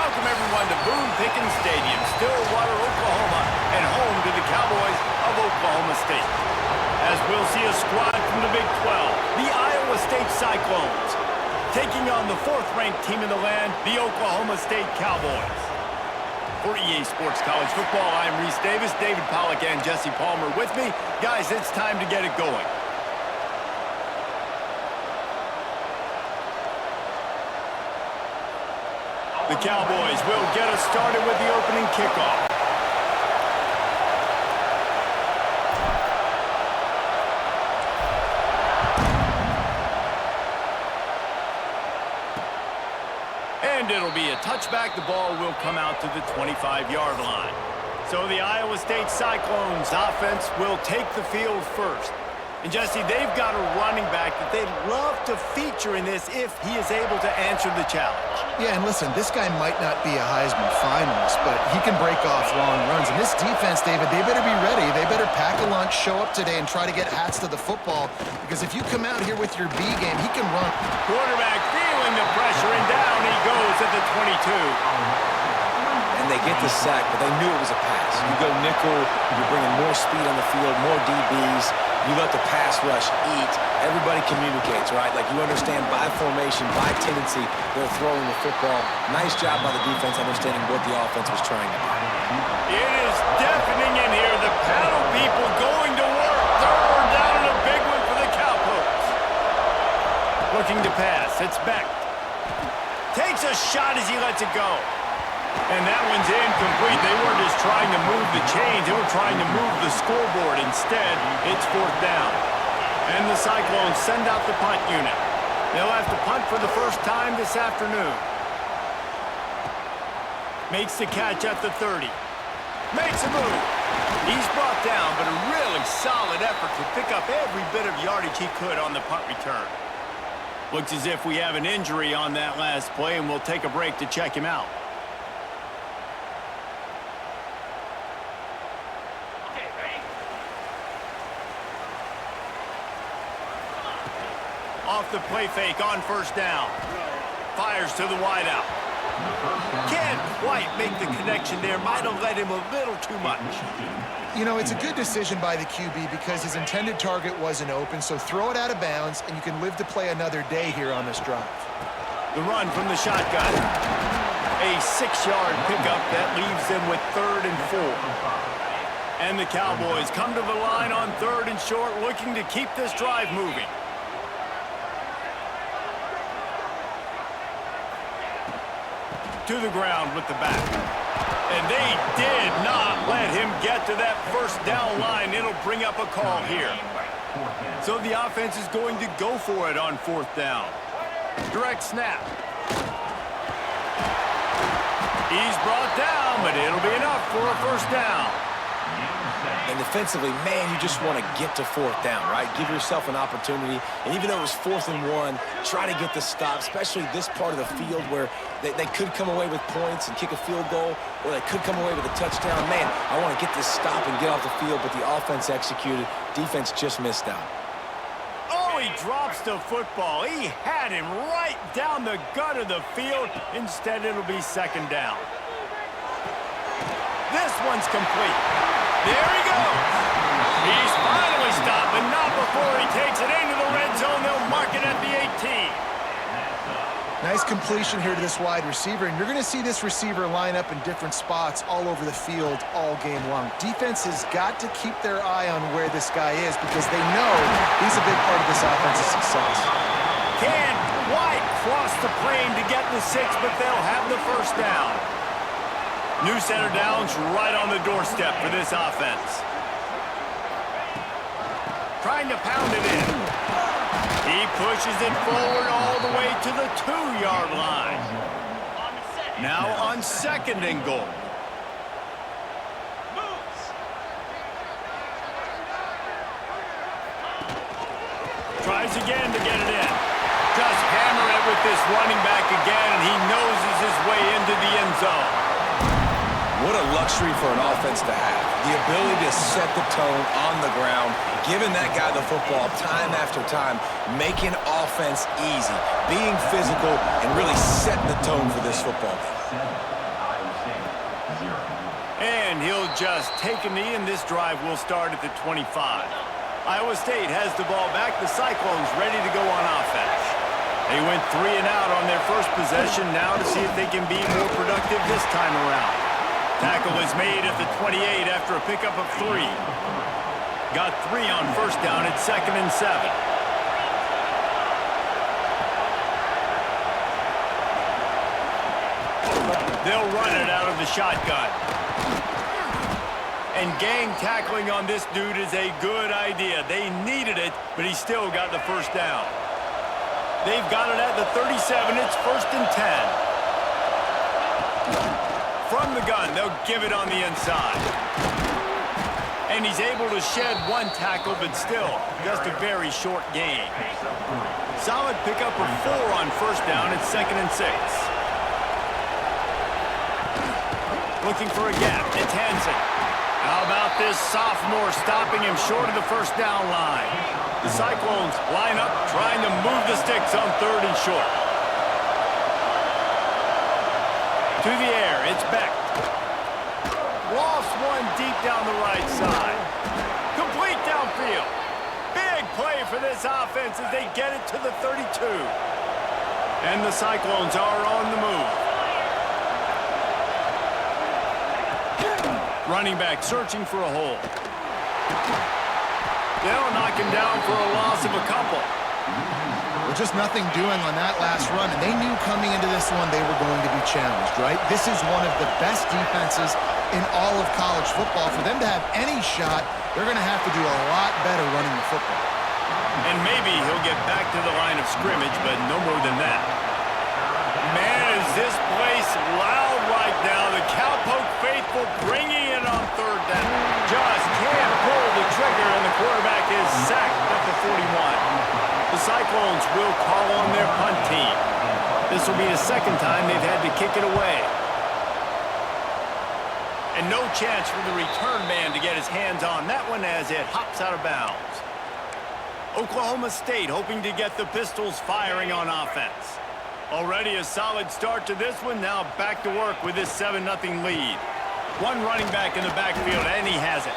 welcome everyone to Boone Pickens Stadium, Stillwater, Oklahoma, and home to the Cowboys of Oklahoma State. As we'll see a squad from the Big 12, the Iowa State Cyclones, taking on the fourth-ranked team in the land, the Oklahoma State Cowboys. For EA Sports College Football, I'm Reese Davis, David Pollack, and Jesse Palmer with me. Guys, it's time to get it going. The Cowboys will get us started with the opening kickoff. And it'll be a touchback. The ball will come out to the 25-yard line. So the Iowa State Cyclones offense will take the field first. And Jesse, they've got a running back that they'd love to feature in this if he is able to answer the challenge. Yeah, and listen, this guy might not be a Heisman finalist, but he can break off long runs. And this defense, David, they better be ready. They better pack a lunch, show up today, and try to get hats to the football. Because if you come out here with your B game, he can run. Quarterback feeling the pressure, and down he goes at the 22. And they get the sack, but they knew it was a pass. You go nickel, you're bringing more speed on the field, more DBs. You let the pass rush eat. Everybody communicates, right? Like you understand by formation, by tendency, they're throwing the football. Nice job by the defense understanding what the offense was trying to do. It is deafening in here. The paddle people going to work. Third down and a big one for the Cowboys. Looking to pass. It's Beck. Takes a shot as he lets it go. And that one's incomplete. They weren't just trying to move the chains. They were trying to move the scoreboard. Instead, it's fourth down. And the Cyclones send out the punt unit. They'll have to punt for the first time this afternoon. Makes the catch at the 30. Makes a move. He's brought down, but a really solid effort to pick up every bit of yardage he could on the punt return. Looks as if we have an injury on that last play, and we'll take a break to check him out. Off the play fake on first down. Fires to the wideout. Can't quite make the connection there. Might have led him a little too much. You know, it's a good decision by the QB because his intended target wasn't open, so throw it out of bounds, and you can live to play another day here on this drive. The run from the shotgun. A 6-yard pickup that leaves them with 3rd and 4. And the Cowboys come to the line on 3rd and short, looking to keep this drive moving. To the ground with the back. And they did not let him get to that first down line. It'll bring up a call here. So the offense is going to go for it on 4th down. Direct snap. He's brought down, but it'll be enough for a first down. And defensively, man, you just want to get to 4th down, right? Give yourself an opportunity. And even though it was 4th and 1, try to get the stop, especially this part of the field where they could come away with points and kick a field goal, or they could come away with a touchdown. Man, I want to get this stop and get off the field, but the offense executed. Defense just missed out. Oh, he drops the football. He had him right down the gut of the field. Instead, it'll be 2nd down. This one's complete. There he goes. He's finally stopped, but not before he takes it into the red zone. They'll mark it at the 18. Nice completion here to this wide receiver, and you're going to see this receiver line up in different spots all over the field all game long. Defense has got to keep their eye on where this guy is because they know he's a big part of this offensive success. Can't quite cross the plane to get the 6, but they'll have the first down. New center downs right on the doorstep for this offense. Trying to pound it in. He pushes it forward all the way to the 2-yard line. Now on 2nd and goal. Tries again to get it in. Just hammer it with this running back again, and he noses his way into the end zone. What a luxury for an offense to have. The ability to set the tone on the ground, giving that guy the football time after time, making offense easy, being physical, and really setting the tone for this football game. will just take a knee, and this drive will start at the 25. Iowa State has the ball back. The Cyclones ready to go on offense. They went 3 and out on their first possession, now to see if they can be more productive this time around. Tackle is made at the 28 after a pickup of 3. Got 3 on first down at 2nd and 7. They'll run it out of the shotgun. And gang tackling on this dude is a good idea. They needed it, but he still got the first down. They've got it at the 37. It's 1st and 10. From the gun, they'll give it on the inside. And he's able to shed 1 tackle, but still just a very short gain. Solid pickup of 4 on first down. It's 2nd and 6. Looking for a gap. It's Hansen. How about this sophomore stopping him short of the first down line? The Cyclones line up, trying to move the sticks on 3rd and short. To the air, it's Beck. Lost 1 deep down the right side. Complete downfield. Big play for this offense as they get it to the 32. And the Cyclones are on the move. Running back searching for a hole. They'll knock him down for a loss of a couple. Well, just nothing doing on that last run, and they knew coming into this one they were going to be challenged, right? This is one of the best defenses in all of college football. For them to have any shot, they're going to have to do a lot better running the football. And maybe he'll get back to the line of scrimmage, but no more than that. Man, is this place loud right now. The Cowpoke faithful bringing it on 3rd down. Just can't pull the trigger, and the quarterback is sacked at the 41. The Cyclones will call on their punt team. This will be the 2nd time they've had to kick it away. And no chance for the return man to get his hands on that one as it hops out of bounds. Oklahoma State hoping to get the Pistols firing on offense. Already a solid start to this one. Now back to work with this 7-0 lead. 1 running back in the backfield, and he has it.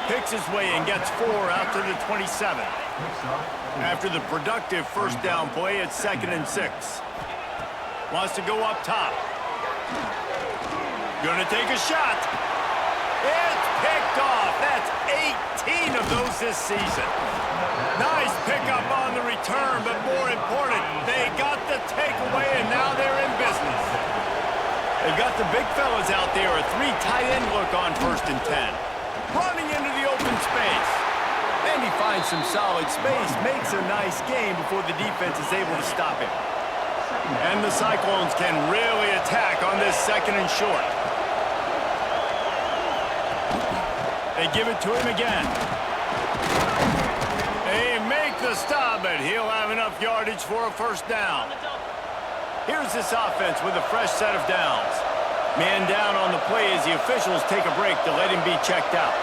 Picks his way and gets 4 out to the 27. After the productive first down play, it's 2nd and 6. Wants to go up top. Gonna take a shot. It's picked off. That's 18 of those this season. Nice pickup on the return, but more important, they got the takeaway, and now they're in business. They've got the big fellas out there, a 3 tight end look on 1st and 10. Running into the open space. And he finds some solid space, makes a nice game before the defense is able to stop him. And the Cyclones can really attack on this 2nd and short. They give it to him again. They make the stop, but he'll have enough yardage for a first down. Here's this offense with a fresh set of downs. Man down on the play as the officials take a break to let him be checked out.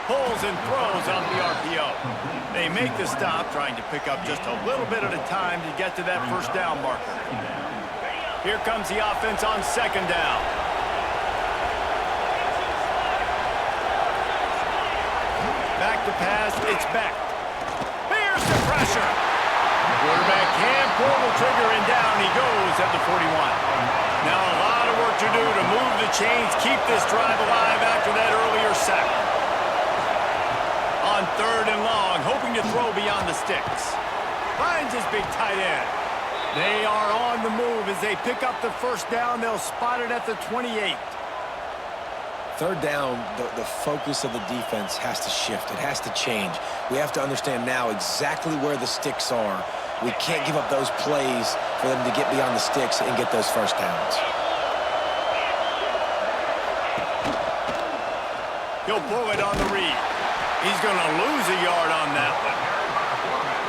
Pulls and throws off the RPO. They make the stop, trying to pick up just a little bit at a time to get to that first down marker. Here comes the offense on 2nd down. Back to pass, it's back. Here's the pressure. Quarterback can't pull the trigger, and down he goes at the 41. Now a lot of work to do to move the chains, keep this drive alive after that earlier sack. On 3rd and long, hoping to throw beyond the sticks. Finds his big tight end. They are on the move as they pick up the first down. They'll spot it at the 28. 3rd down, the focus of the defense has to shift. It has to change. We have to understand now exactly where the sticks are. We can't give up those plays for them to get beyond the sticks and get those first downs. He'll pull it on the read. He's going to lose a yard on that one.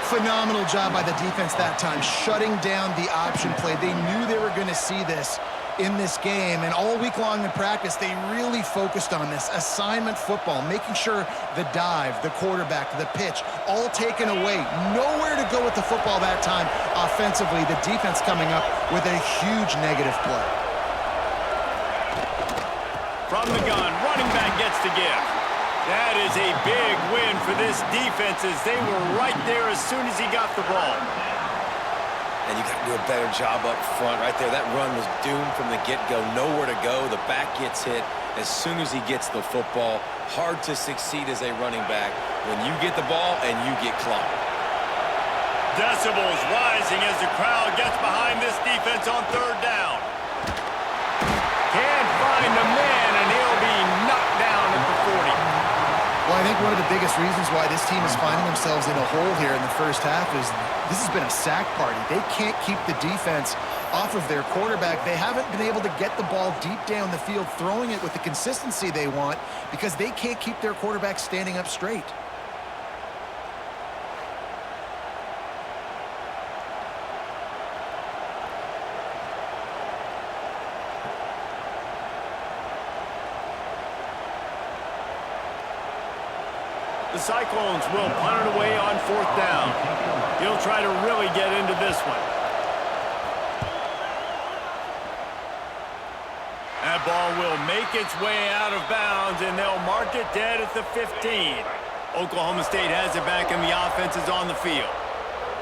Phenomenal job by the defense that time, shutting down the option play. They knew they were going to see this in this game, and all week long in practice, they really focused on this assignment football, making sure the dive, the quarterback, the pitch, all taken away. Nowhere to go with the football that time offensively. The defense coming up with a huge negative play. From the gun, running back gets to give. That is a big win for this defense as they were right there as soon as he got the ball. And you got to do a better job up front right there. That run was doomed from the get-go. Nowhere to go. The back gets hit as soon as he gets the football. Hard to succeed as a running back when you get the ball and you get clocked. Decibels rising as the crowd gets behind this defense on third down. Can't find the man, and he'll be knocked down at the 40. Well, I think one of the biggest reasons why this team is finding themselves in a hole here in the first half is this has been a sack party. They can't keep the defense off of their quarterback. They haven't been able to get the ball deep down the field, throwing it with the consistency they want because they can't keep their quarterback standing up straight. The Cyclones will punt it away on fourth down. He'll try to really get into this one. That ball will make its way out of bounds, and they'll mark it dead at the 15. Oklahoma State has it back, and the offense is on the field.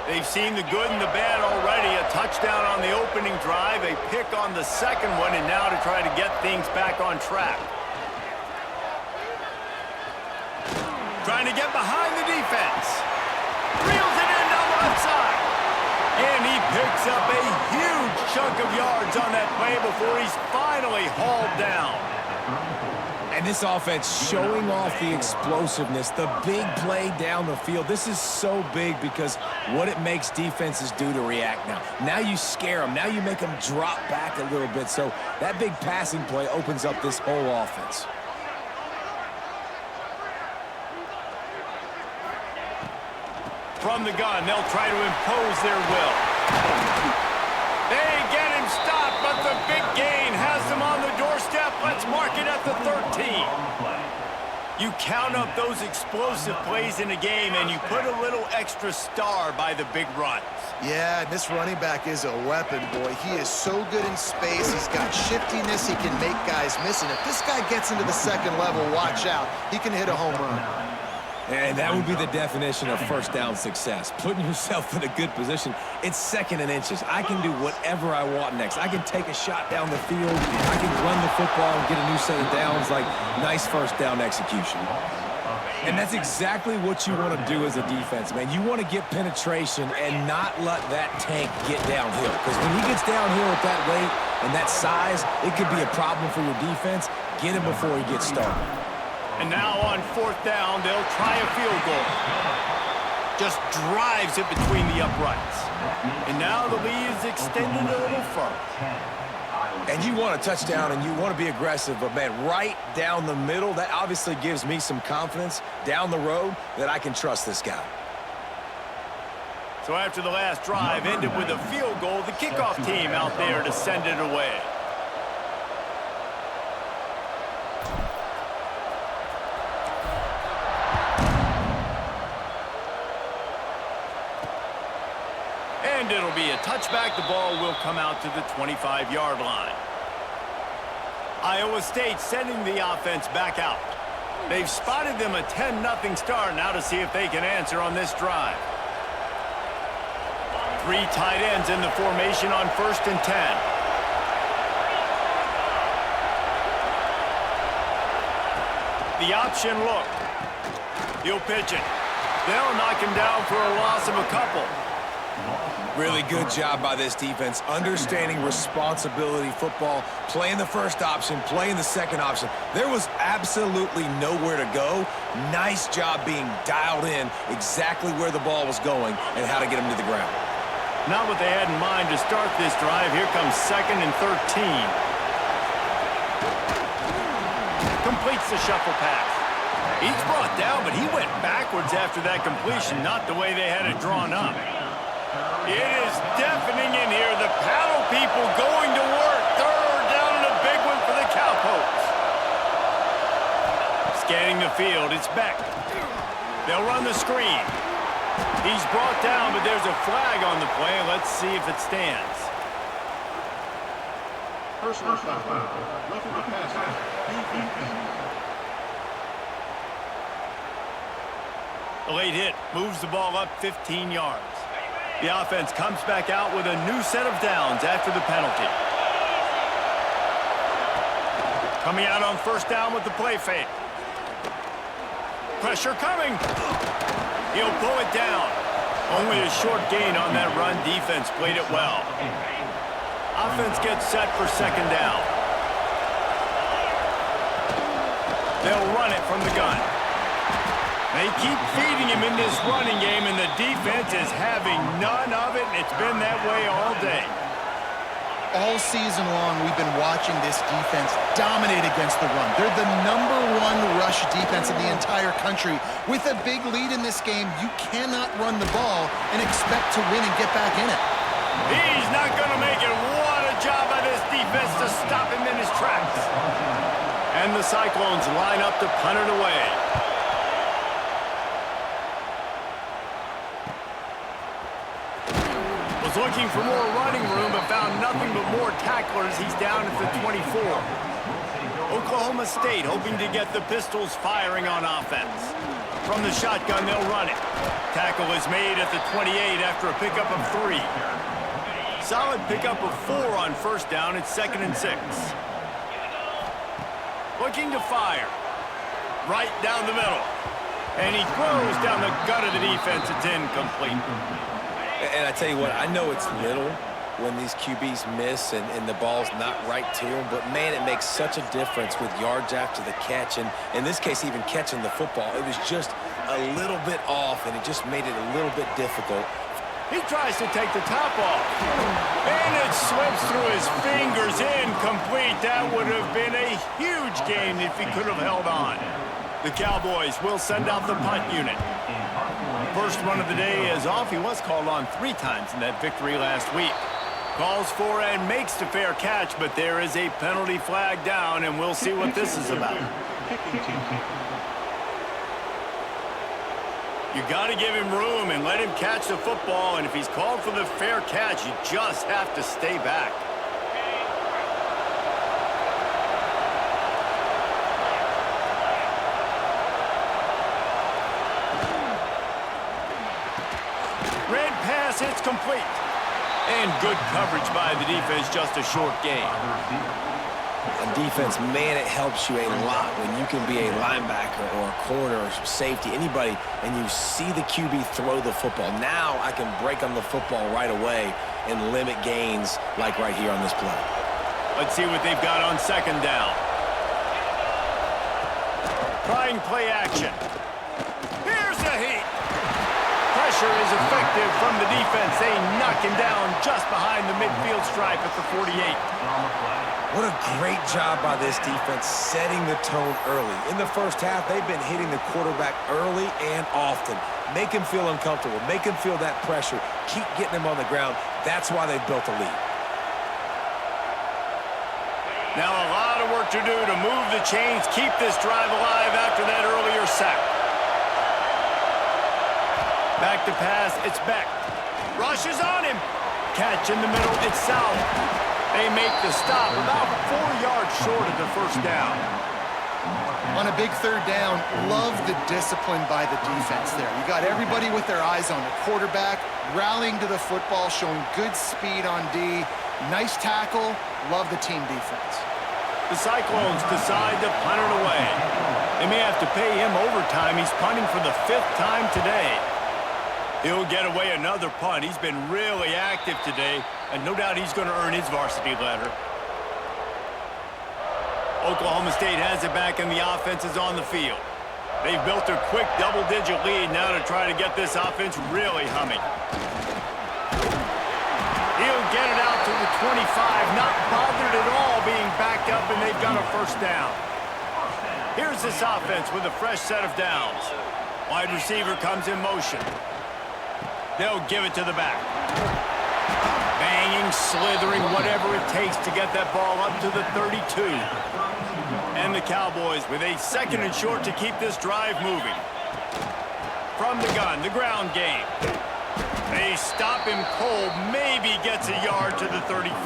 They've seen the good and the bad already. A touchdown on the opening drive, a pick on the second one, and now to try to get things back on track. Trying to get behind the defense. Reels it in down the left side. And he picks up a huge chunk of yards on that play before he's finally hauled down. And this offense showing off the explosiveness, the big play down the field. This is so big because what it makes defenses do to react now. Now you scare them. Now you make them drop back a little bit. So that big passing play opens up this whole offense. From the gun, they'll try to impose their will. They get him stopped, but the big gain has them on the doorstep. Let's mark it at the 13. You count up those explosive plays in a game, and you put a little extra star by the big runs. Yeah, this running back is a weapon, boy. He is so good in space. He's got shiftiness. He can make guys miss. And if this guy gets into the second level, watch out. He can hit a home run. And that would be the definition of first down success. Putting yourself in a good position. It's second and inches. I can do whatever I want next. I can take a shot down the field. I can run the football and get a new set of downs. Like, nice first down execution. And that's exactly what you want to do as a defense, man. You want to get penetration and not let that tank get downhill. Because when he gets downhill at that weight and that size, it could be a problem for your defense. Get him before he gets started. And now on fourth down, they'll try a field goal. Just drives it between the uprights. And now the lead is extended a little further. And you want a touchdown and you want to be aggressive, but man, right down the middle, that obviously gives me some confidence down the road that I can trust this guy. So after the last drive ended with a field goal, the kickoff team out there to send it away. And it'll be a touchback. The ball will come out to the 25-yard line. Iowa State sending the offense back out. They've spotted them a 10-0 start now to see if they can answer on this drive. 3 tight ends in the formation on 1st and 10. The option look. He'll pitch it. They'll knock him down for a loss of a couple. Really good job by this defense, understanding responsibility football, playing the first option, playing the second option. There was absolutely nowhere to go. Nice job being dialed in exactly where the ball was going and how to get him to the ground. Not what they had in mind to start this drive. Here comes 2nd and 13. Completes the shuffle pass. He's brought down, but he went backwards after that completion, not the way they had it drawn up. It is deafening in here. The paddle people going to work. 3rd down and a big one for the Cowpokes. Scanning the field, it's Beck. They'll run the screen. He's brought down, but there's a flag on the play. Let's see if it stands. Personal foul. Roughing the passer. DVP. A late hit moves the ball up 15 yards. The offense comes back out with a new set of downs after the penalty. Coming out on first down with the play fake. Pressure coming. He'll pull it down. Only a short gain on that run. Defense played it well. Offense gets set for second down. They'll run it from the gun. They keep feeding him in this running game, and the defense is having none of it, and it's been that way all day. All season long, we've been watching this defense dominate against the run. They're the #1 rush defense in the entire country. With a big lead in this game, you cannot run the ball and expect to win and get back in it. He's not going to make it. What a job by this defense to stop him in his tracks. And the Cyclones line up to punt it away. Was looking for more running room, but found nothing but more tacklers. He's down at the 24. Oklahoma State hoping to get the Pistols firing on offense. From the shotgun, they'll run it. Tackle is made at the 28 after a pickup of 3. Solid pickup of 4 on first down. It's 2nd and 6. Looking to fire. Right down the middle. And he throws down the gut of the defense. It's incomplete. And I tell you what, I know it's little when these QBs miss and the ball's not right to them, but man, it makes such a difference with yards after the catch, and in this case, even catching the football. It was just a little bit off, and it just made it a little bit difficult. He tries to take the top off, and it slips through his fingers. Incomplete. That would have been a huge gain if he could have held on. The Cowboys will send out the punt unit. First one of the day is off. He was called on 3 times in that victory last week. Calls for and makes the fair catch, but there is a penalty flag down, and we'll see what this is about. You got to give him room and let him catch the football, and if he's called for the fair catch, you just have to stay back. Red pass hits complete. And good coverage by the defense, just a short gain. On defense, man, it helps you a lot when you can be a linebacker or a corner or safety, anybody, and you see the QB throw the football. Now I can break on the football right away and limit gains like right here on this play. Let's see what they've got on second down. Trying play action. Here's the heat. Pressure is effective from the defense. They knock him down just behind the midfield stripe at the 48. What a great job by this defense setting the tone early. In the first half, they've been hitting the quarterback early and often. Make him feel uncomfortable. Make him feel that pressure. Keep getting him on the ground. That's why they've built a lead. Now a lot of work to do to move the chains, keep this drive alive after that earlier sack. Back to pass, it's Beck. Rushes on him. Catch in the middle, it's South. They make the stop about 4 yards short of the first down. On a big third down, love the discipline by the defense there. You got everybody with their eyes on the quarterback, rallying to the football, showing good speed on D. Nice tackle. Love the team defense. The Cyclones decide to punt it away. They may have to pay him overtime. He's punting for the 5th time today. He'll get away another punt. He's been really active today, and no doubt he's going to earn his varsity letter. Oklahoma State has it back, and the offense is on the field. They've built a quick double-digit lead now to try to get this offense really humming. He'll get it out to the 25, not bothered at all being backed up, and they've got a first down. Here's this offense with a fresh set of downs. Wide receiver comes in motion. They'll give it to the back. Banging, slithering, whatever it takes to get that ball up to the 32. And the Cowboys with a 2nd and short to keep this drive moving. From the gun, the ground game. They stop him cold, maybe gets a yard to the 34.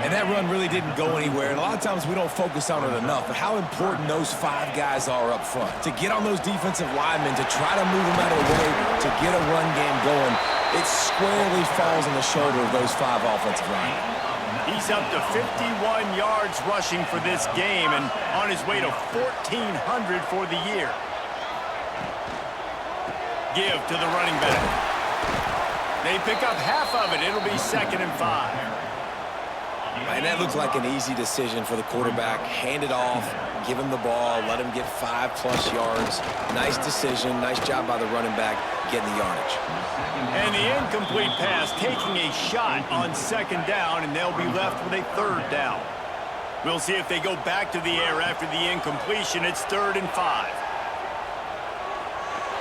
And that run really didn't go anywhere. And a lot of times we don't focus on it enough, but how important those 5 guys are up front. To get on those defensive linemen, to try to move them out of the way, to get a run game going, it squarely falls on the shoulder of those 5 offensive linemen. He's up to 51 yards rushing for this game and on his way to 1,400 for the year. Give to the running back. They pick up half of it. It'll be 2nd and 5. And that looks like an easy decision for the quarterback. Hand it off, give him the ball, let him get 5+ yards. Nice decision, nice job by the running back getting the yardage. And the incomplete pass taking a shot on 2nd down, and they'll be left with a 3rd down. We'll see if they go back to the air after the incompletion. It's 3rd and 5.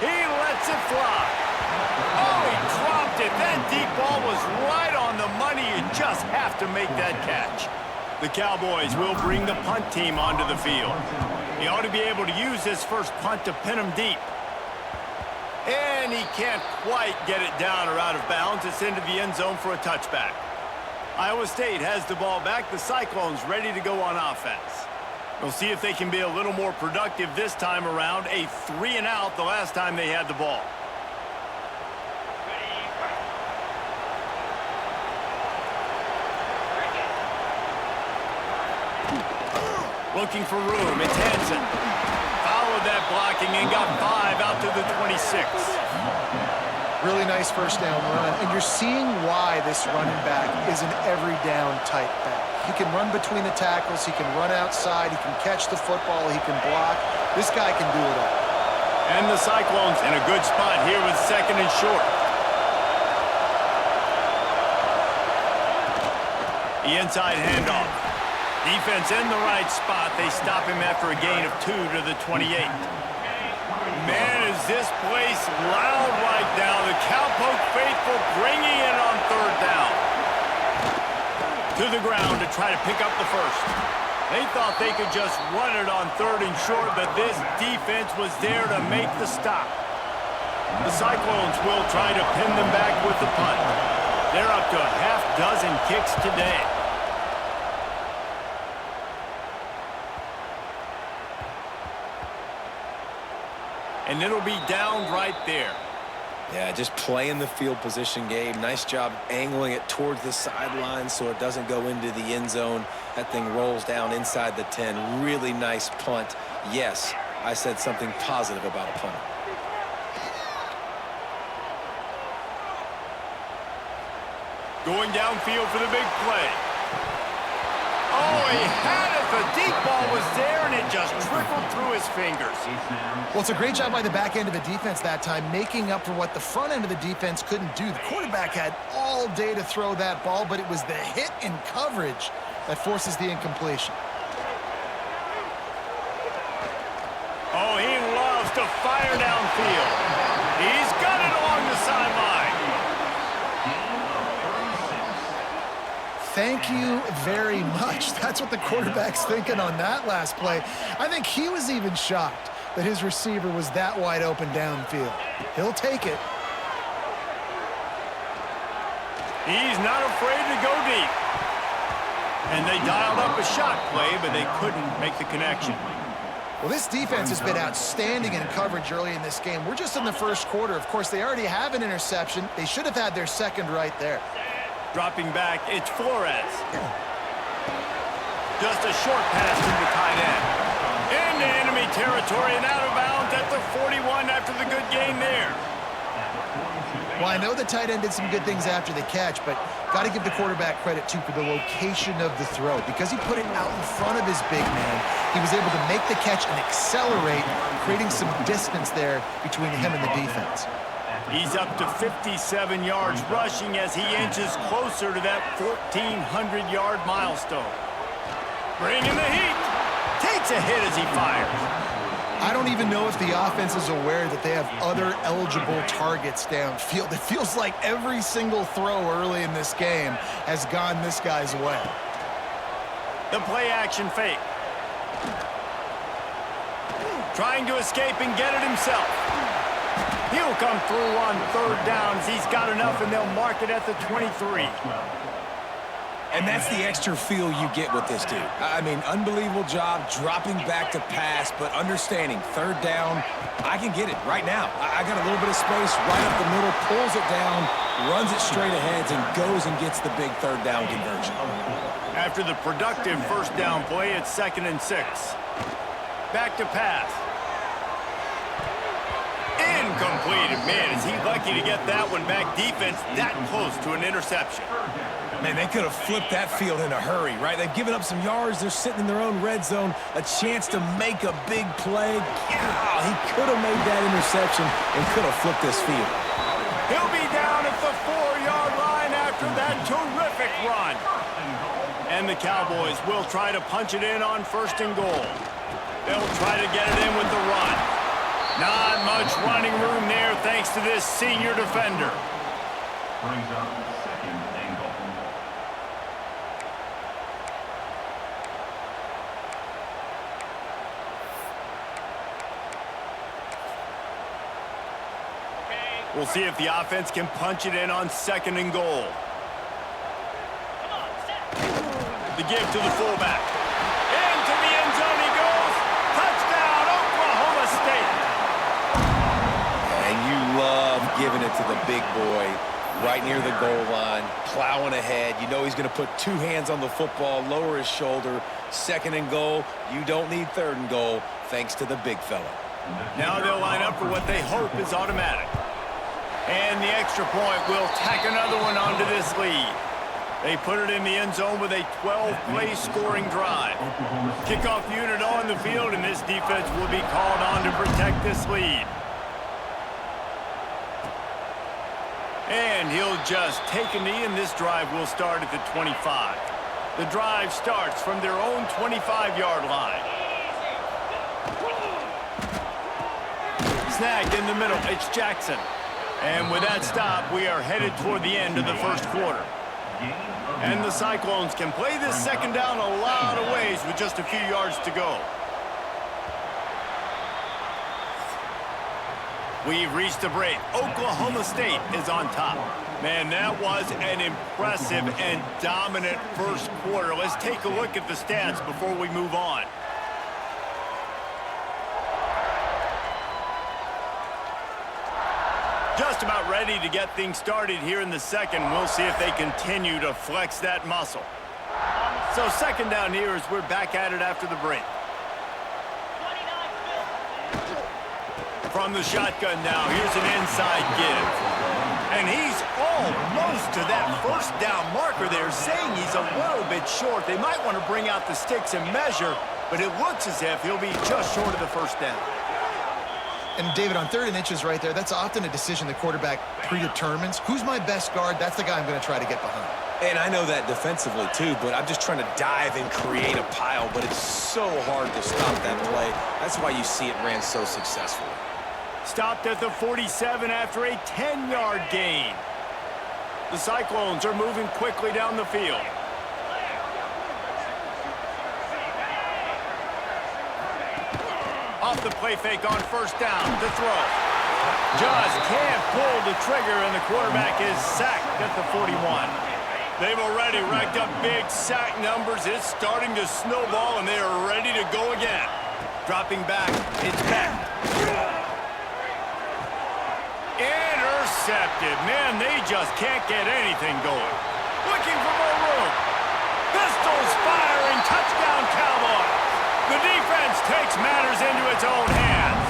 He lets it fly. Oh, he dropped it. That deep ball was right on the money. You just have to make that catch. The Cowboys will bring the punt team onto the field. He ought to be able to use this first punt to pin him deep. And he can't quite get it down or out of bounds. It's into the end zone for a touchback. Iowa State has the ball back. The Cyclones ready to go on offense. We'll see if they can be a little more productive this time around. A 3-and-out the last time they had the ball. Looking for room. It's Hansen. Followed that blocking and got 5 out to the 26. Really nice first down run, and you're seeing why this running back is an every down type back. He can run between the tackles, he can run outside, he can catch the football, he can block. This guy can do it all. And the Cyclones in a good spot here with 2nd and short. The inside handoff. Defense in the right spot. They stop him after a gain of 2 to the 28. Man, is this place loud right now. The Cowpoke faithful bringing it on 3rd down. To the ground to try to pick up the first. They thought they could just run it on 3rd and short, but this defense was there to make the stop. The Cyclones will try to pin them back with the punt. They're up to a half-dozen kicks today. And it'll be down right there. Yeah, just playing the field position game. Nice job angling it towards the sideline so it doesn't go into the end zone. That thing rolls down inside the 10. Really nice punt. Yes, I said something positive about a punt. Going downfield for the big play. Oh, he had it. The deep ball was there, and it just trickled through his fingers. Well, it's a great job by the back end of the defense that time, making up for what the front end of the defense couldn't do. The quarterback had all day to throw that ball, but it was the hit in coverage that forces the incompletion. Oh, he loves to fire downfield. He's got it along the sideline. Thank you very much. That's what the quarterback's thinking on that last play. I think he was even shocked that his receiver was that wide open downfield. He'll take it. He's not afraid to go deep. And they dialed up a shot play, but they couldn't make the connection. Well, this defense has been outstanding in coverage early in this game. We're just in the first quarter. Of course, they already have an interception. They should have had their second right there. Dropping back, it's Flores. Just a short pass to the tight end. Into enemy territory and out of bounds at the 41 after the good gain there. Well, I know the tight end did some good things after the catch, but got to give the quarterback credit, too, for the location of the throw. Because he put it out in front of his big man, he was able to make the catch and accelerate, creating some distance there between him and the defense. He's up to 57 yards rushing as he inches closer to that 1,400-yard milestone. Bringing the heat. Takes a hit as he fires. I don't even know if the offense is aware that they have other eligible targets downfield. It feels like every single throw early in this game has gone this guy's way. The play-action fake. Trying to escape and get it himself. He'll come through on 3rd downs. He's got enough, and they'll mark it at the 23. And that's the extra feel you get with this dude. I mean, unbelievable job dropping back to pass, but understanding third down, I can get it right now. I got a little bit of space right up the middle, pulls it down, runs it straight ahead, and goes and gets the big third down conversion. After the productive first down play, it's 2nd and 6. Back to pass. Incomplete. Man, is he lucky to get that one back. Defense that close to an interception. Man, they could have flipped that field in a hurry, right? They've given up some yards. They're sitting in their own red zone. A chance to make a big play. Yeah, he could have made that interception and could have flipped this field. He'll be down at the 4-yard line after that terrific run. And the Cowboys will try to punch it in on 1st and goal. They'll try to get it in with the run. Not much running room there thanks to this senior defender. Brings up 2nd and goal. We'll see if the offense can punch it in on 2nd and goal. The give to the fullback. Into the end zone he goes. Touchdown, Oklahoma State. And you love giving it to the big boy right near the goal line, plowing ahead. You know he's going to put 2 hands on the football, lower his shoulder. 2nd and goal. You don't need 3rd and goal, thanks to the big fella. Now they'll line up for what they hope is automatic. And the extra point will tack another one onto this lead. They put it in the end zone with a 12-play scoring drive. Kickoff unit on the field, and this defense will be called on to protect this lead. And he'll just take a knee, and this drive will start at the 25. The drive starts from their own 25-yard line. Snag in the middle. It's Jackson. And with that stop, we are headed toward the end of the 1st quarter. And the Cyclones can play this 2nd down a lot of ways with just a few yards to go. We've reached the break. Oklahoma State is on top. Man, that was an impressive and dominant 1st quarter. Let's take a look at the stats before we move on. Just about ready to get things started here in the 2nd. We'll see if they continue to flex that muscle. So 2nd down here as we're back at it after the break. From the shotgun now, here's an inside give. And he's almost to that 1st down marker there, saying he's a little bit short. They might want to bring out the sticks and measure, but it looks as if he'll be just short of the 1st down. And David, on 3rd and inches right there, that's often a decision the quarterback predetermines. Who's my best guard? That's the guy I'm going to try to get behind. And I know that defensively too, but I'm just trying to dive and create a pile, but it's so hard to stop that play. That's why you see it ran so successfully. Stopped at the 47 after a 10-yard gain. The Cyclones are moving quickly down the field. Off the play fake on 1st down to throw. Just can't pull the trigger, and the quarterback is sacked at the 41. They've already racked up big sack numbers. It's starting to snowball, and they are ready to go again. Dropping back, it's back. Intercepted. Man, they just can't get anything going. Looking for more room. Pistols firing. Touchdown, Cowboys. The defense takes matters into its own hands.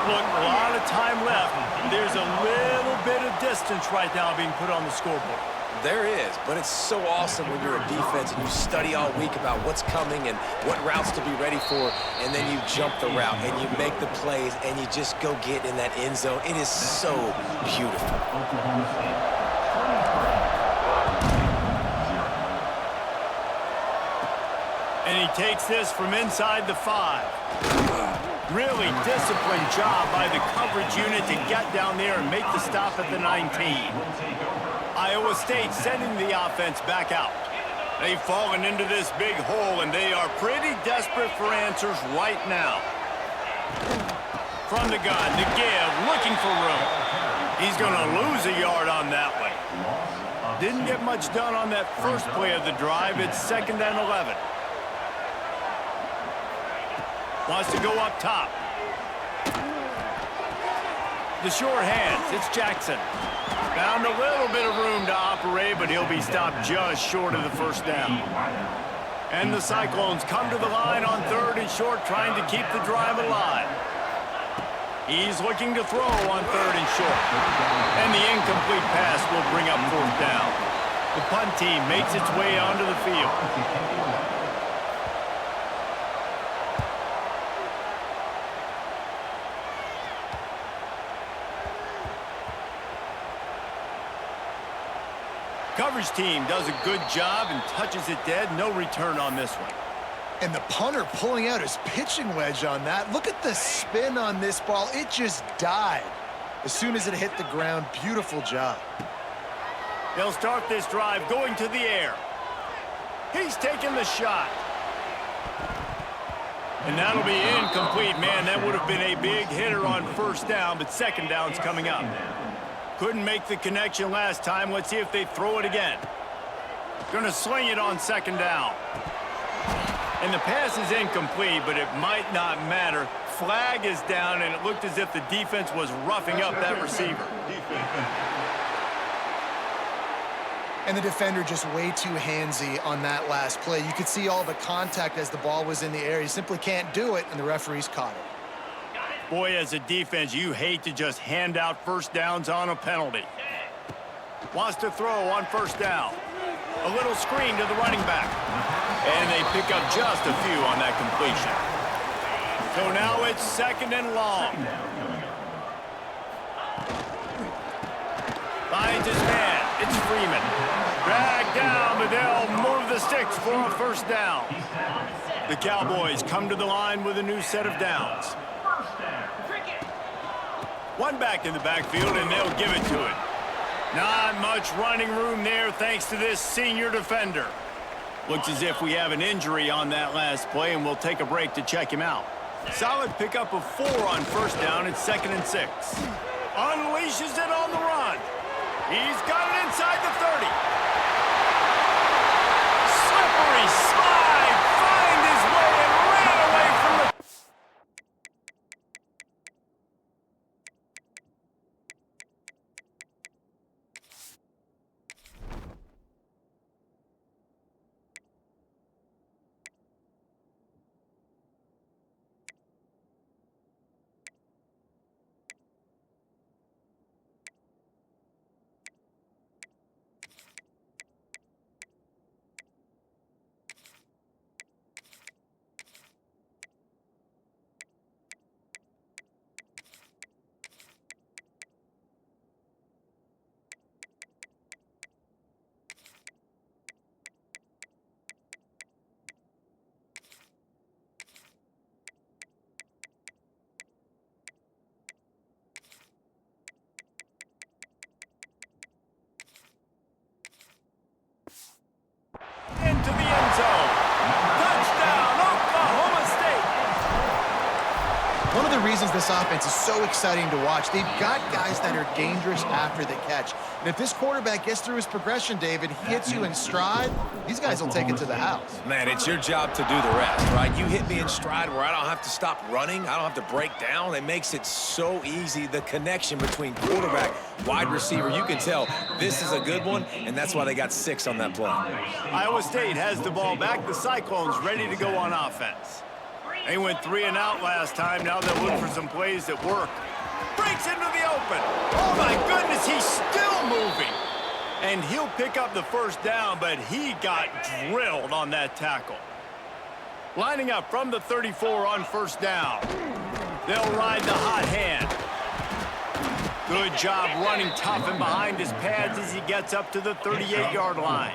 Look, a lot of time left. There's a little bit of distance right now being put on the scoreboard. There is, but it's so awesome when you're a defense and you study all week about what's coming and what routes to be ready for, and then you jump the route and you make the plays and you just go get in that end zone. It is so beautiful. And he takes this from inside the 5. Really disciplined job by the coverage unit to get down there and make the stop at the 19. Iowa State sending the offense back out. They've fallen into this big hole, and they are pretty desperate for answers right now. From the gun, the give, looking for room. He's going to lose a yard on that one. Didn't get much done on that first play of the drive. It's 2nd and 11. Wants to go up top. The short hands, it's Jackson. Found a little bit of room to operate, but he'll be stopped just short of the first down. And the Cyclones come to the line on 3rd and short, trying to keep the drive alive. He's looking to throw on 3rd and short. And the incomplete pass will bring up 4th down. The punt team makes its way onto the field. Coverage team does a good job and touches it dead. No return on this one. And the punter pulling out his pitching wedge on that. Look at the spin on this ball. It just died as soon as it hit the ground. Beautiful job. They'll start this drive going to the air. He's taking the shot. And that'll be incomplete. Man, that would have been a big hitter on 1st down, but 2nd down's coming up. Couldn't make the connection last time. Let's see if they throw it again. Gonna sling it on 2nd down. And the pass is incomplete, but it might not matter. Flag is down, and it looked as if the defense was roughing up that receiver. And the defender just way too handsy on that last play. You could see all the contact as the ball was in the air. He simply can't do it, and the referees caught it. Boy, as a defense, you hate to just hand out 1st downs on a penalty. Wants to throw on 1st down. A little screen to the running back. And they pick up just a few on that completion. So now it's 2nd and long. Finds his man. It's Freeman. Dragged down, but they'll move the sticks for a 1st down. The Cowboys come to the line with a new set of downs. One back in the backfield, and they'll give it to it. Not much running room there thanks to this senior defender. Looks as if we have an injury on that last play, and we'll take a break to check him out. Solid pickup of 4 on 1st down. It's 2nd and 6. Unleashes it on the run. He's got it inside the 30. Slippery slide. Find his way and ran away from the... into the end zone. Touchdown, Oklahoma State. One of the reasons this offense is so exciting to watch, they've got guys that are dangerous after the catch. And if this quarterback gets through his progression, David, hits you in stride, these guys will take it to the house. Man, it's your job to do the rest, right? You hit me in stride where I don't have to stop running. I don't have to break down. It makes it so easy. The connection between quarterback, wide receiver, you can tell this is a good one, and that's why they got 6 on that play. Iowa State has the ball back. The Cyclones ready to go on offense. They went 3 and out last time. Now they'll look for some plays that work. Breaks into the open. Oh, my goodness, he's still moving. And he'll pick up the 1st down, but he got drilled on that tackle. Lining up from the 34 on 1st down. They'll ride the hot hand. Good job running tough and behind his pads as he gets up to the 38-yard line.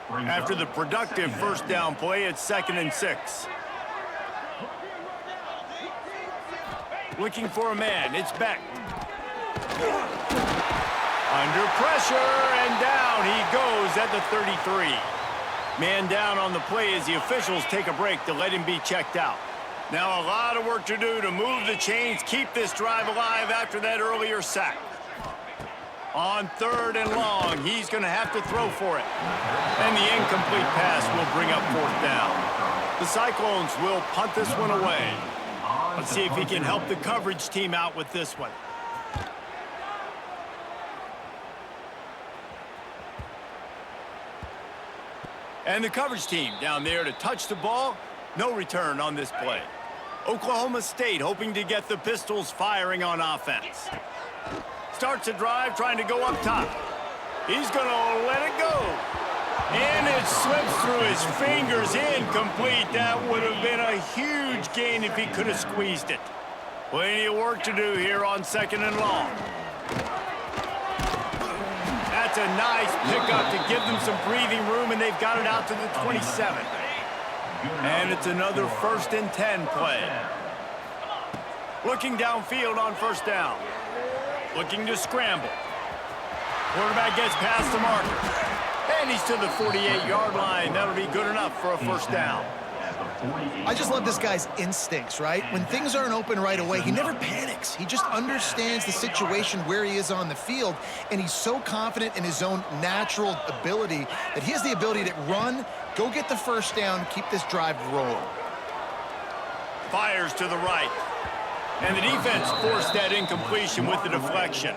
After the productive 1st down play, it's 2nd and 6. Looking for a man. It's Beck. Under pressure, and down he goes at the 33. Man down on the play as the officials take a break to let him be checked out. Now a lot of work to do to move the chains, keep this drive alive after that earlier sack. On 3rd and long, he's going to have to throw for it. And the incomplete pass will bring up 4th down. The Cyclones will punt this one away. Let's see if he can help the coverage team out with this one. And the coverage team down there to touch the ball. No return on this play. Oklahoma State hoping to get the Pistols firing on offense. Starts a drive trying to go up top. He's going to let it go. And it slips through his fingers, incomplete. That would have been a huge gain if he could have squeezed it. Plenty of work to do here on 2nd and long. That's a nice pickup to give them some breathing room, and they've got it out to the 27. And it's another 1st and 10 play. Looking downfield on 1st down. Looking to scramble. Quarterback gets past the marker. And he's to the 48-yard line. That'll be good enough for a 1st down. I just love this guy's instincts, right? When things aren't open right away, he never panics. He just understands the situation where he is on the field, and he's so confident in his own natural ability that he has the ability to run, go get the 1st down, keep this drive rolling. Fires to the right. And the defense forced that incompletion with the deflection.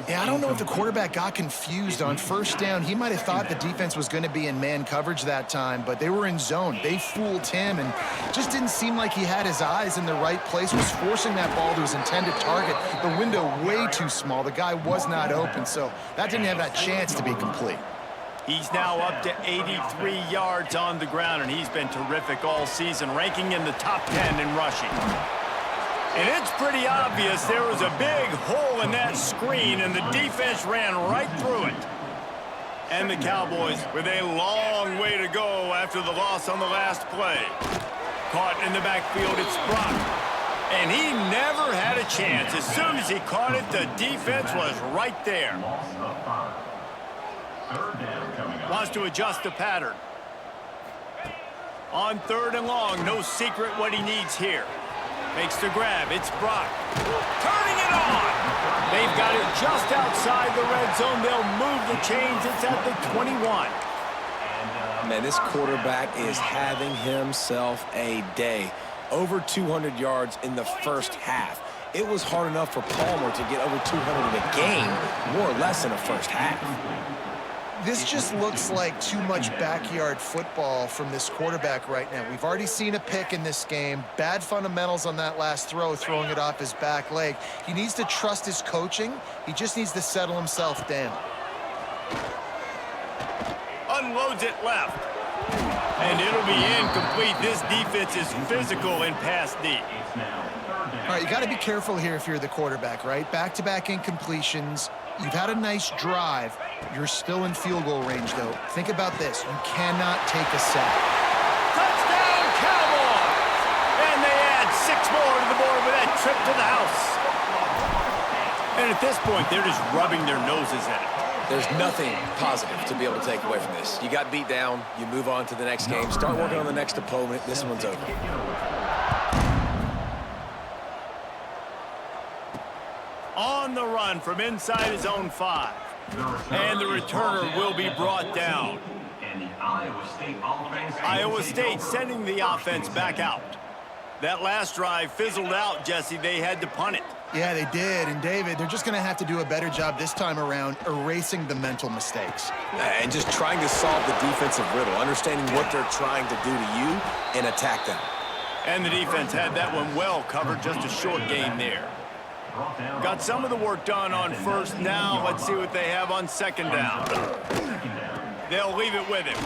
Yeah, I don't know if the quarterback got confused on 1st down. He might have thought the defense was going to be in man coverage that time, but they were in zone. They fooled him and just didn't seem like he had his eyes in the right place, was forcing that ball to his intended target. The window way too small. The guy was not open, so that didn't have that chance to be complete. He's now up to 83 yards on the ground, and he's been terrific all season, ranking in the top 10 in rushing. And it's pretty obvious there was a big hole in that screen, and the defense ran right through it. And the Cowboys with a long way to go after the loss on the last play. Caught in the backfield, it's Brock. And he never had a chance. As soon as he caught it, the defense was right there. Wants to adjust the pattern. On 3rd and long, no secret what he needs here. Makes the grab. It's Brock. Turning it on. They've got it just outside the red zone. They'll move the chains. It's at the 21. Man, this quarterback is having himself a day. Over 200 yards in the 1st half. It was hard enough for Palmer to get over 200 in a game, more or less in the 1st half. This just looks like too much backyard football from this quarterback right now. We've already seen a pick in this game. Bad fundamentals on that last throw, throwing it off his back leg. He needs to trust his coaching. He just needs to settle himself down. Unloads it left. And it'll be incomplete. This defense is physical in pass deep. All right, you got to be careful here if you're the quarterback, right? Back-to-back incompletions. You've had a nice drive. You're still in field goal range, though. Think about this. You cannot take a sack. Touchdown, Cowboys! And they add 6 more to the board with that trip to the house. And at this point, they're just rubbing their noses at it. There's nothing positive to be able to take away from this. You got beat down. You move on to the next game. Start working on the next opponent. This one's over. On the run from inside his own 5. And the returner will be brought down. Iowa State sending the offense back out. That last drive fizzled out, Jesse. They had to punt it. Yeah, they did. And, David, they're just going to have to do a better job this time around erasing the mental mistakes. And just trying to solve the defensive riddle, understanding what they're trying to do to you and attack them. And the defense had that one well covered, just a short gain there. Got some of the work done on 1st. Now let's see what they have on 2nd down. They'll leave it with him.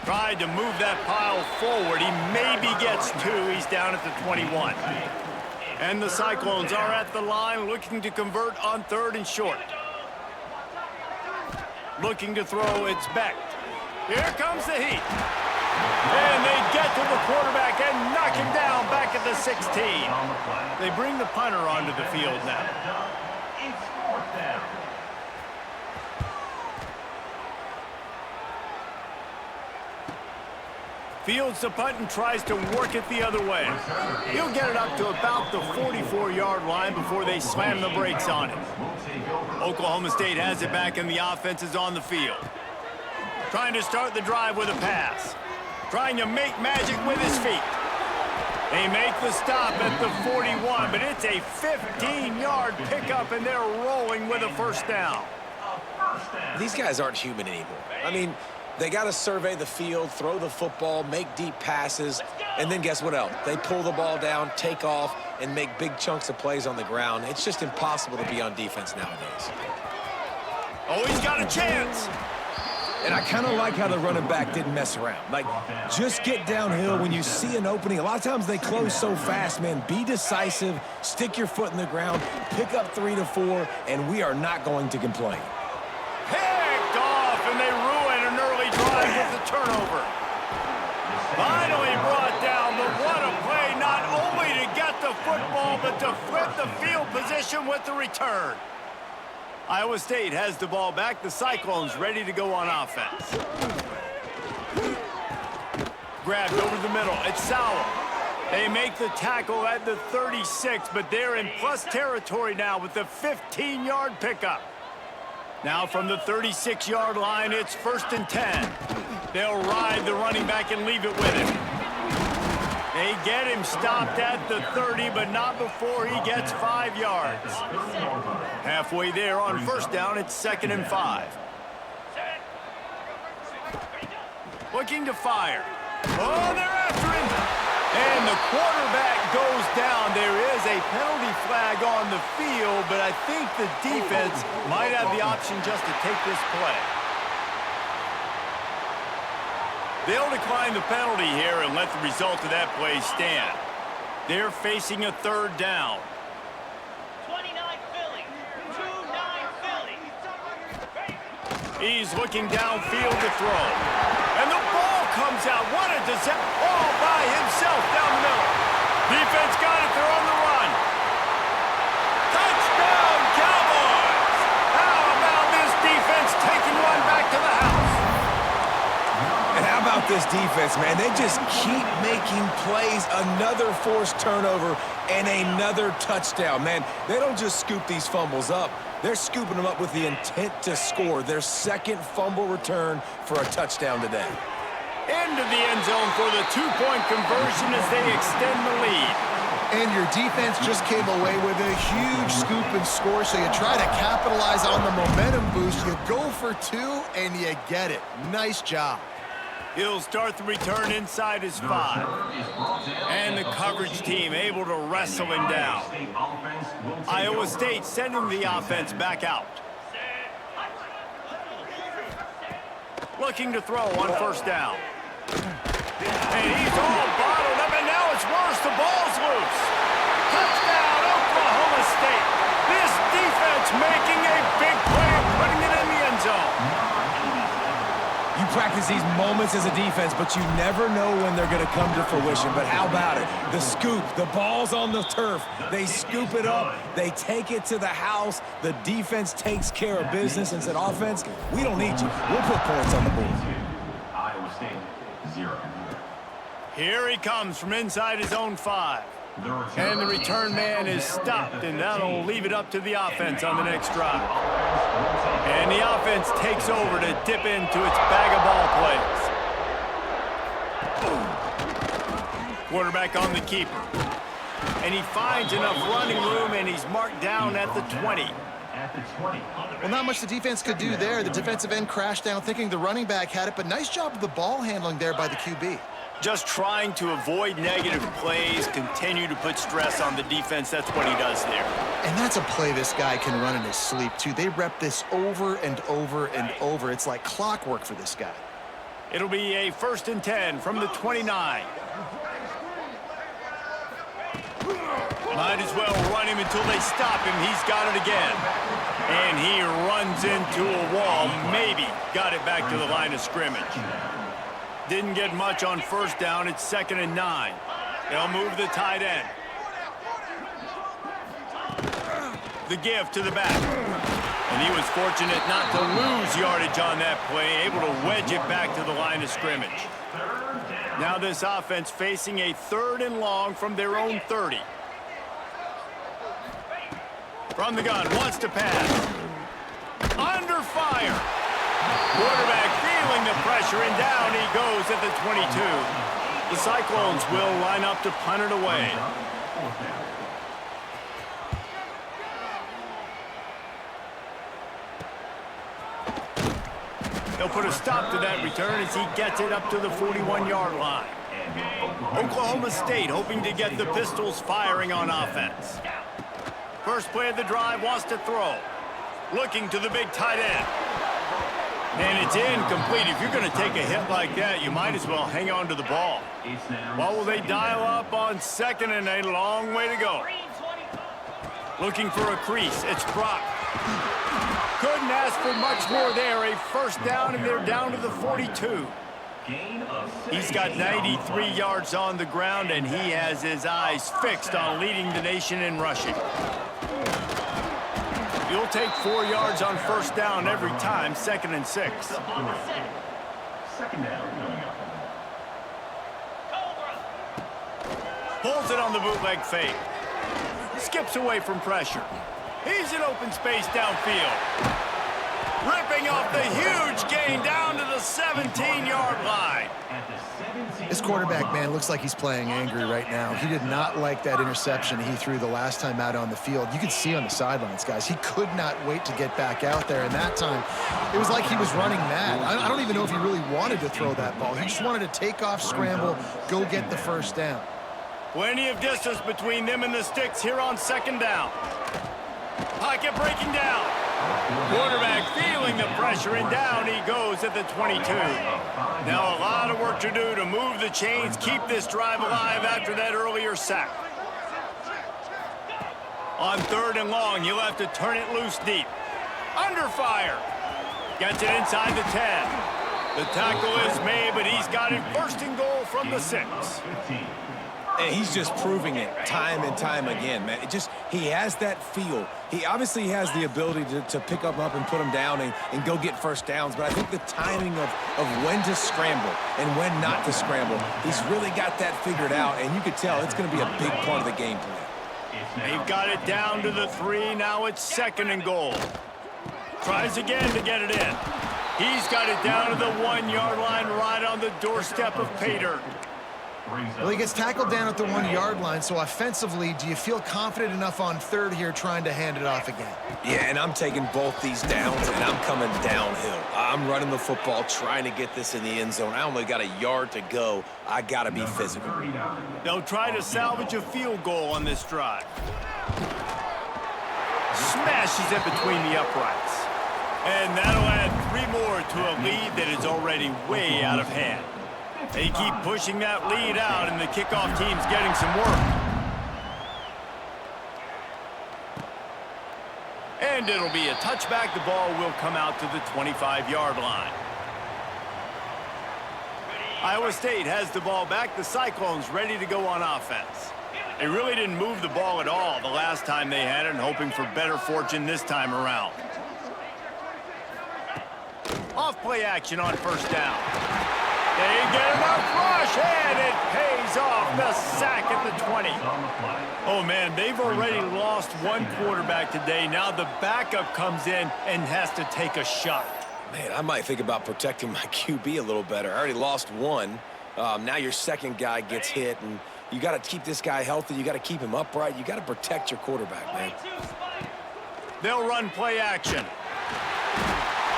Tried to move that pile forward. He maybe gets 2. He's down at the 21. And the Cyclones are at the line looking to convert on 3rd and short. Looking to throw, it's Beck. Here comes the heat. And they get to the quarterback and knock him down back at the 16. They bring the punter onto the field now. Fields the punt and tries to work it the other way. He'll get it up to about the 44-yard line before they slam the brakes on it. Oklahoma State has it back and the offense is on the field. Trying to start the drive with a pass. Trying to make magic with his feet. They make the stop at the 41, but it's a 15-yard pickup, and they're rolling with a first down. These guys aren't human anymore. I mean, they got to survey the field, throw the football, make deep passes, and then guess what else? They pull the ball down, take off, and make big chunks of plays on the ground. It's just impossible to be on defense nowadays. Oh, he's got a chance. And I kind of like how the running back didn't mess around. Like, just get downhill when you see an opening. A lot of times they close so fast, man. Be decisive, stick your foot in the ground, pick up 3 to 4, and we are not going to complain. Picked off, and they ruin an early drive with the turnover. Finally brought down, but what a play, not only to get the football, but to flip the field position with the return. Iowa State has the ball back. The Cyclones ready to go on offense. Grabbed over the middle. It's Sauer. They make the tackle at the 36, but they're in plus territory now with the 15-yard pickup. Now from the 36-yard line, it's 1st and 10. They'll ride the running back and leave it with him. They get him stopped at the 30, but not before he gets 5 yards. Halfway there on first down, it's 2nd and 5. Looking to fire. Oh, they're after him. And the quarterback goes down. There is a penalty flag on the field, but I think the defense might have the option just to take this play. They'll decline the penalty here and let the result of that play stand. They're facing a 3rd down. 29 Philly. 29 Philly. He's looking downfield to throw. And the ball comes out. What a disaster. All by himself down the middle. Defense got it. They're on the run. Touchdown, Cowboys! How about this defense taking one back to the house? And how about this defense, man? They just keep making plays. Another forced turnover and another touchdown, man. They don't just scoop these fumbles up. They're scooping them up with the intent to score. Their 2nd fumble return for a touchdown today. Into the end zone for the 2-point conversion as they extend the lead. And your defense just came away with a huge scoop and score, so you try to capitalize on the momentum boost. You go for 2, and you get it. Nice job. He'll start the return inside his 5. And the coverage team able to wrestle him down. Iowa State sending the offense back out. Looking to throw on first down. And he's all bottled up, and now it's worse. The ball's loose. Touchdown, Oklahoma State. This defense making a big play and putting it in the end zone. You practice these moments as a defense, but you never know when they're going to come to fruition. But how about it? The scoop, the ball's on the turf. They scoop it up. They take it to the house. The defense takes care of business and said, offense, we don't need you. We'll put points on the board. Iowa State, 0. Here he comes from inside his own 5. And the return man is stopped, and that'll leave it up to the offense on the next drive. And the offense takes over to dip into its bag of ball plays. Quarterback on the keeper. And he finds enough running room, and he's marked down at the 20. Well, not much the defense could do there. The defensive end crashed down thinking the running back had it, but nice job of the ball handling there by the QB. Just trying to avoid negative plays, continue to put stress on the defense. That's what he does there. And that's a play this guy can run in his sleep, too. They rep this over and over and over. It's like clockwork for this guy. It'll be a 1st and 10 from the 29. Might as well run him until they stop him. He's got it again. And he runs into a wall. Maybe got it back to the line of scrimmage. Didn't get much on first down. It's 2nd and 9. They'll move the tight end. The give to the back. And he was fortunate not to lose yardage on that play, able to wedge it back to the line of scrimmage. Now this offense facing a 3rd and long from their own 30. From the gun, wants to pass. Under fire. Quarterback feeling the pressure, and down he goes at the 22. The Cyclones will line up to punt it away. They'll put a stop to that return as he gets it up to the 41-yard line. Oklahoma State hoping to get the Pistols firing on offense. First play of the drive, wants to throw. Looking to the big tight end. And it's incomplete. If you're going to take a hit like that, you might as well hang on to the ball. What will they dial up on 2nd and a long way to go? Looking for a crease. It's Brock. Couldn't ask for much more there. A first down, and they're down to the 42. He's got 93 yards on the ground, and he has his eyes fixed on leading the nation in rushing. You'll take 4 yards on first down every time, 2nd and 6. Second down. Pulls it on the bootleg fake. Skips away from pressure. He's in open space downfield. Ripping off the huge gain down to the 17-yard line. This quarterback, man, looks like he's playing angry right now. He did not like that interception he threw the last time out on the field. You could see on the sidelines, guys, he could not wait to get back out there. And that time, it was like he was running mad. I don't even know if he really wanted to throw that ball. He just wanted to take off, scramble, go get the first down. Plenty of distance between them and the sticks here on 2nd down. Pocket breaking down. Quarterback feeling the pressure, and down he goes at the 22. Now a lot of work to do to move the chains, keep this drive alive after that earlier sack. On 3rd and long, you'll have to turn it loose deep. Under fire. Gets it inside the 10. The tackle is made, but he's got it 1st and goal from the 6. And he's just proving it time and time again, man. He has that feel. He obviously has the ability to pick up and put him down and go get first downs, but I think the timing of when to scramble and when not to scramble, he's really got that figured out, and you could tell it's going to be a big part of the game plan. They've got it down to the 3. Now it's 2nd and goal. Tries again to get it in. He's got it down to the 1-yard line, right on the doorstep of Pater. Well, he gets tackled down at the 1-yard line, so offensively, do you feel confident enough on 3rd here trying to hand it off again? Yeah, and I'm taking both these downs, and I'm coming downhill. I'm running the football, trying to get this in the end zone. I only got a yard to go. I got to be physical. They'll try to salvage a field goal on this drive. Smashes it between the uprights. And that'll add 3 more to a lead that is already way out of hand. They keep pushing that lead out, and the kickoff team's getting some work. And it'll be a touchback. The ball will come out to the 25-yard line. Iowa State has the ball back. The Cyclones ready to go on offense. They really didn't move the ball at all the last time they had it, and hoping for better fortune this time around. Off play action on first down. They get enough rush, and it pays off. The sack at the 20. Oh, man, they've already lost one quarterback today. Now the backup comes in and has to take a shot. Man, I might think about protecting my QB a little better. I already lost one. Now your second guy gets hit, and you got to keep this guy healthy. You got to keep him upright. You got to protect your quarterback, man. They'll run play action.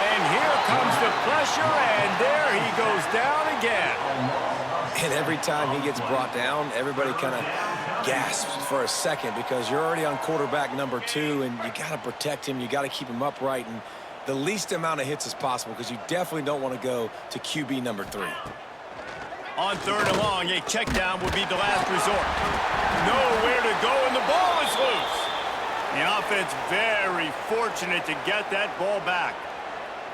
And here comes the pressure, and there he goes down again. And every time he gets brought down, everybody kind of gasps for a second because you're already on quarterback number 2, and you got to protect him. You got to keep him upright and the least amount of hits as possible because you definitely don't want to go to QB number 3. On third and long, a check down would be the last resort. Nowhere to go, and the ball is loose. The offense very fortunate to get that ball back.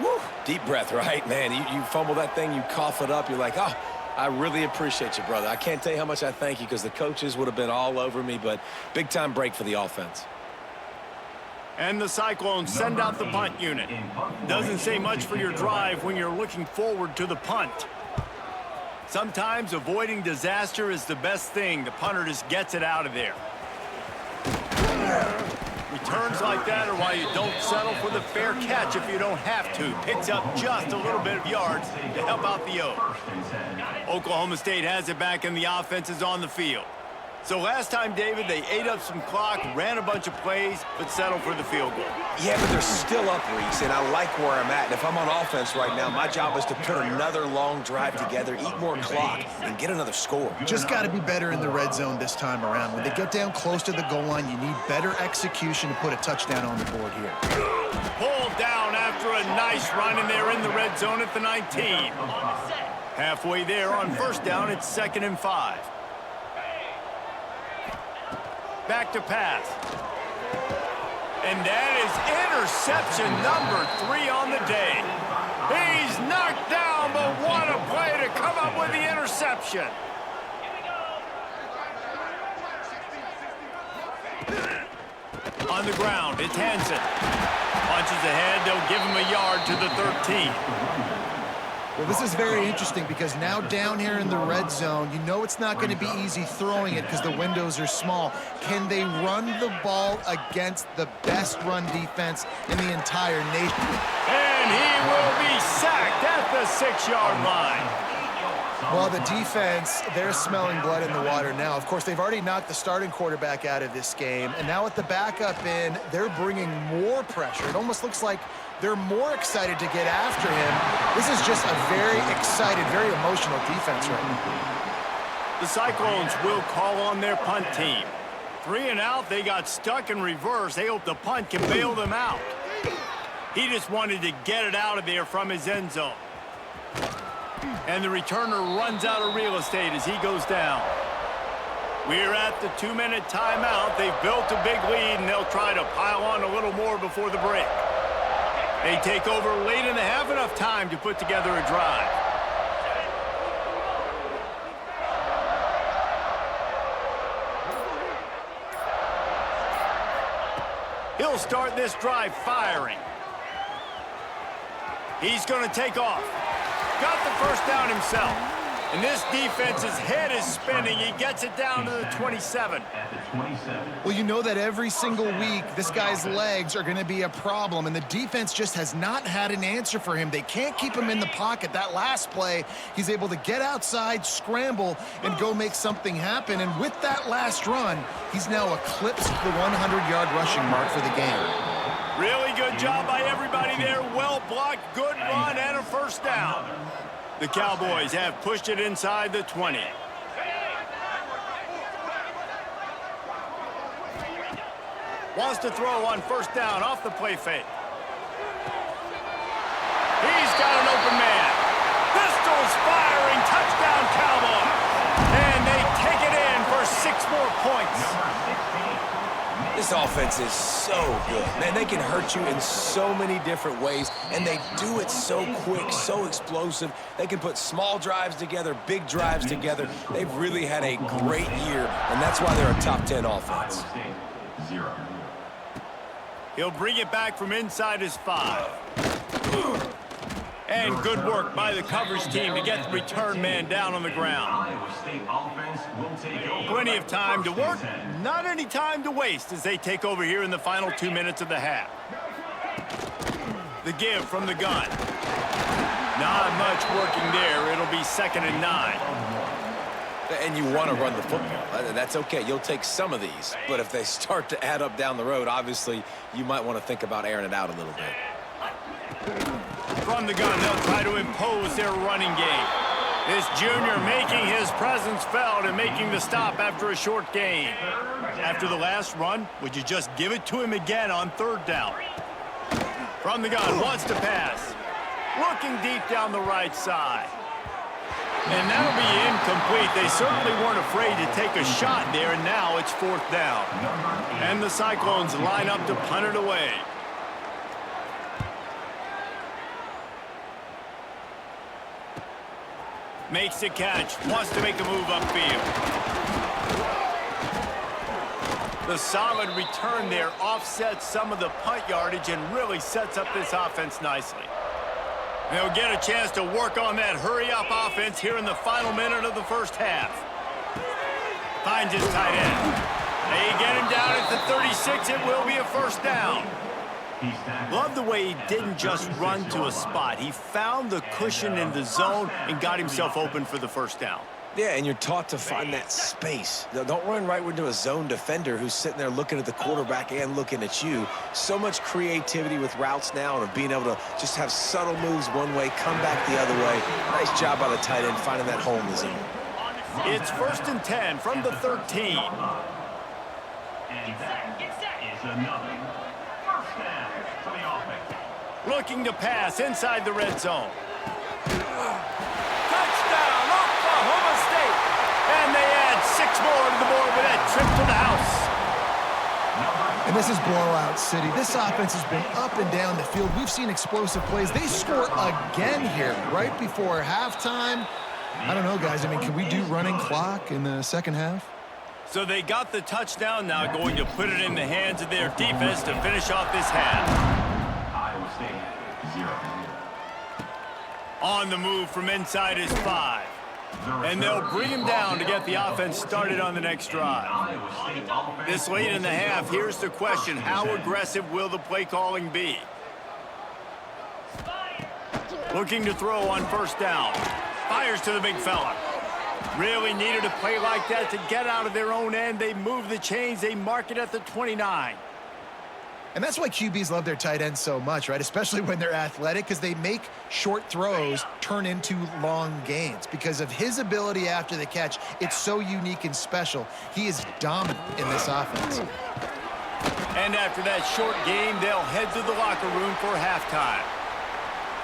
Woo. Deep breath, right? Man, you fumble that thing, you cough it up, you're like, oh, I really appreciate you, brother. I can't tell you how much I thank you because the coaches would have been all over me, but big-time break for the offense. And the Cyclones send out the punt unit. Doesn't say much for your drive when you're looking forward to the punt. Sometimes avoiding disaster is the best thing. The punter just gets it out of there. Returns like that are why you don't settle for the fair catch if you don't have to. Picks up just a little bit of yards to help out the Oaks. Oklahoma State has it back and the offense is on the field. So last time, David, they ate up some clock, ran a bunch of plays, but settled for the field goal. Yeah, but they're still up, Reese, and I like where I'm at. And if I'm on offense right now, my job is to put another long drive together, eat more clock, and get another score. Just got to be better in the red zone this time around. When they get down close to the goal line, you need better execution to put a touchdown on the board here. Pulled down after a nice run, and they're in the red zone at the 19. Halfway there on first down, it's 2nd and 5. Back to pass. And that is interception number 3 on the day. He's knocked down, but what a play to come up with the interception. On the ground, it's Hansen. Punches ahead, they'll give him a yard to the 13. Well, this is very interesting because now down here in the red zone, you know it's not going to be easy throwing it because the windows are small. Can they run the ball against the best run defense in the entire nation? And he will be sacked at the 6-yard line. Well, the defense, they're smelling blood in the water now. Of course, they've already knocked the starting quarterback out of this game, and now with the backup in, they're bringing more pressure. It almost looks like they're more excited to get after him. This is just a very excited, very emotional defense right now. The Cyclones will call on their punt team. 3 and out, they got stuck in reverse. They hope the punt can bail them out. He just wanted to get it out of there from his end zone. And the returner runs out of real estate as he goes down. We're at the 2-minute timeout. They've built a big lead, and they'll try to pile on a little more before the break. They take over late and they have enough time to put together a drive. He'll start this drive firing. He's going to take off. Got the first down himself. And this defense's head is spinning. He gets it down to the 27. Well, you know that every single week, this guy's legs are going to be a problem, and the defense just has not had an answer for him. They can't keep him in the pocket. That last play, he's able to get outside, scramble, and go make something happen. And with that last run, he's now eclipsed the 100-yard rushing mark for the game. Really good job by everybody there. Well blocked, good run, and a first down. The Cowboys have pushed it inside the 20. Wants to throw on first down off the play fake. He's got an open man. Pistols firing, touchdown Cowboys. And they take it in for 6 more points. This offense is so good. Man, they can hurt you in so many different ways, and they do it so quick, so explosive. They can put small drives together, big drives together. They've really had a great year, and that's why they're a top 10 offense. He'll bring it back from inside his 5. And good work by the coverage team to get the return man down on the ground. Plenty of time to work, not any time to waste as they take over here in the final 2 minutes of the half. The give from the gun. Not much working there. It'll be 2nd and 9. And you want to run the football. That's okay. You'll take some of these. But if they start to add up down the road, obviously, you might want to think about airing it out a little bit. From the gun, they'll try to impose their running game. This junior making his presence felt and making the stop after a short gain. After the last run, would you just give it to him again on 3rd down? From the gun, wants to pass. Looking deep down the right side. And that'll be incomplete. They certainly weren't afraid to take a shot there, and now it's 4th down. And the Cyclones line up to punt it away. Makes the catch, wants to make a move upfield. The solid return there offsets some of the punt yardage and really sets up this offense nicely. They'll get a chance to work on that hurry-up offense here in the final minute of the first half. Finds his tight end. They get him down at the 36. It will be a first down. Love the way he didn't just run to a spot. He found the cushion in the zone and got himself open for the first down. Yeah, and you're taught to find that space. Don't run right into a zone defender who's sitting there looking at the quarterback and looking at you. So much creativity with routes now and being able to just have subtle moves one way, come back the other way. Nice job by the tight end finding that hole in the zone. It's 1st and 10 from the 13. And that is another first down for the offense. Looking to pass inside the red zone. Touchdown, Oklahoma State. And they add 6 more to the board with that trip to the house. And this is blowout city. This offense has been up and down the field. We've seen explosive plays. They score again here right before halftime. I don't know, guys. I mean, can we do running clock in the second half? So they got the touchdown, now going to put it in the hands of their defense to finish off this half. Iowa State, 0. On the move from inside his 5. And they'll bring him down to get the offense started on the next drive. This late in the half, here's the question. How aggressive will the play calling be? Looking to throw on first down. Fires to the big fella. Really needed a play like that to get out of their own end. They move the chains. They mark it at the 29. And that's why QBs love their tight ends so much, right? Especially when they're athletic, because they make short throws turn into long gains. Because of his ability after the catch, it's so unique and special. He is dominant in this offense. And after that short game, they'll head to the locker room for halftime.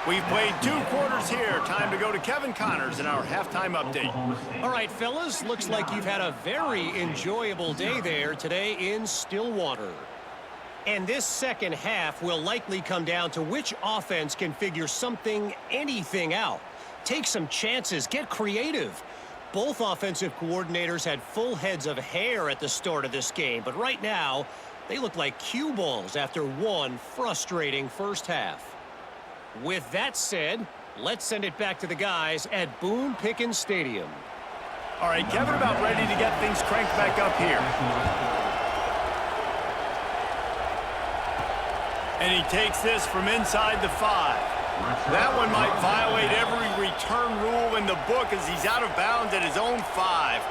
We've played 2 quarters here. Time to go to Kevin Connors in our halftime update. All right, fellas, looks like you've had a very enjoyable day there today in Stillwater. And this second half will likely come down to which offense can figure anything out. Take some chances, get creative. Both offensive coordinators had full heads of hair at the start of this game, but right now, they look like cue balls after one frustrating first half. With that said, let's send it back to the guys at Boone Pickens Stadium. All right, Kevin, about ready to get things cranked back up here. And he takes this from inside the 5. That one might violate every return rule in the book as he's out of bounds at his own 5.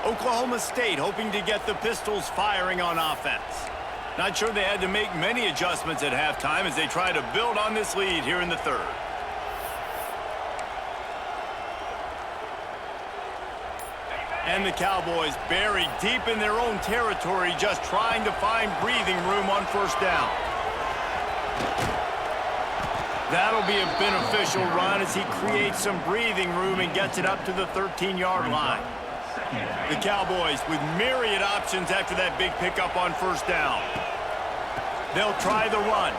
Oklahoma State hoping to get the Pistols firing on offense. Not sure they had to make many adjustments at halftime as they try to build on this lead here in the 3rd. And the Cowboys buried deep in their own territory, just trying to find breathing room on first down. That'll be a beneficial run as he creates some breathing room and gets it up to the 13-yard line. The Cowboys with myriad options after that big pickup on first down. They'll try the run.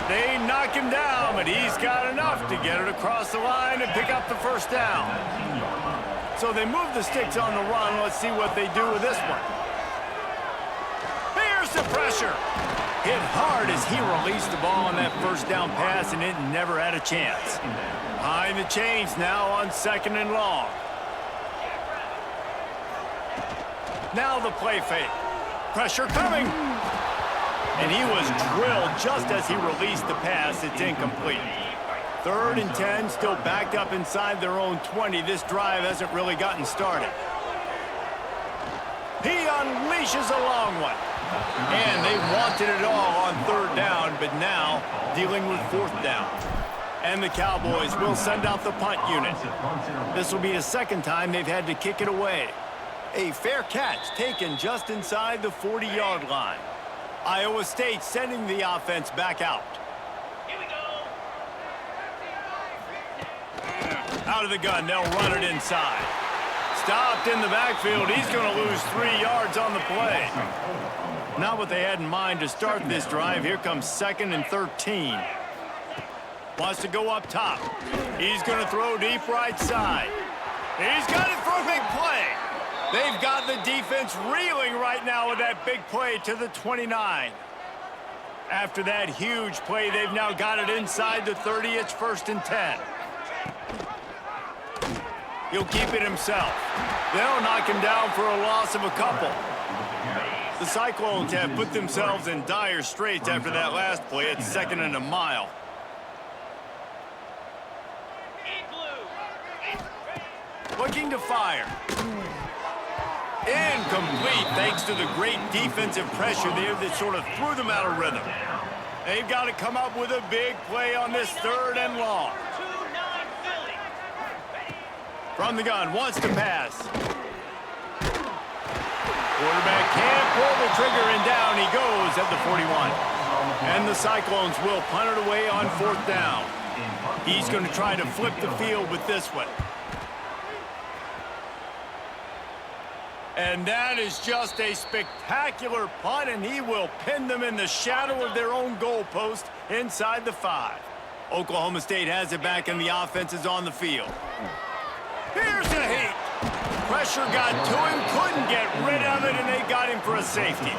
They knock him down, but he's got enough to get it across the line and pick up the first down. So they move the sticks on the run. Let's see what they do with this one. Here's the pressure. Hit hard as he released the ball on that first down pass, and it never had a chance. Behind the chains now on 2nd and long. Now the play fake. Pressure coming. And he was drilled just as he released the pass. It's incomplete. 3rd and 10, still backed up inside their own 20. This drive hasn't really gotten started. He unleashes a long one. And they wanted it all on 3rd down, but now dealing with 4th down. And the Cowboys will send out the punt unit. This will be the 2nd time they've had to kick it away. A fair catch taken just inside the 40-yard line. Iowa State sending the offense back out. Here we go. Out of the gun, they'll run it inside. Stopped in the backfield. He's going to lose 3 yards on the play. Not what they had in mind to start this drive. Here comes 2nd and 13. Wants to go up top. He's going to throw deep right side. He's got it for a big play. They've got the defense reeling right now with that big play to the 29. After that huge play, they've now got it inside the 30. It's 1st and 10. He'll keep it himself. They'll knock him down for a loss of a couple. The Cyclones have put themselves in dire straits after that last play. It's 2nd and a mile. Looking to fire. Incomplete, thanks to the great defensive pressure there that sort of threw them out of rhythm. They've got to come up with a big play on this 3rd and long. From the gun, wants to pass. Quarterback can't pull the trigger, and down he goes at the 41. And the Cyclones will punt it away on 4th down. He's going to try to flip the field with this one. And that is just a spectacular punt, and he will pin them in the shadow of their own goalpost inside the 5. Oklahoma State has it back, and the offense is on the field. Here's the heat. Pressure got to him, couldn't get rid of it, and they got him for a safety.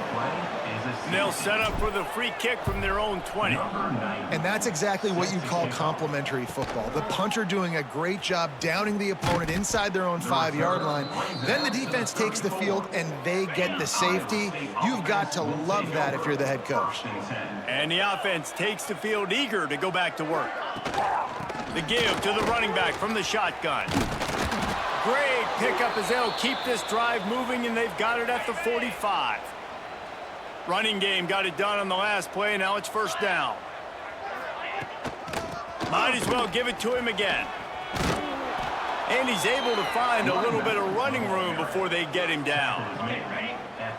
And they'll set up for the free kick from their own 20. And that's exactly what you call complementary football. The punter doing a great job downing the opponent inside their own 5-yard line. Then the defense takes the field, and they get the safety. You've got to love that if you're the head coach. And the offense takes the field eager to go back to work. The give to the running back from the shotgun. Great pickup as they'll keep this drive moving, and they've got it at the 45. Running game got it done on the last play. Now it's 1st down. Might as well give it to him again. And he's able to find a little bit of running room before they get him down.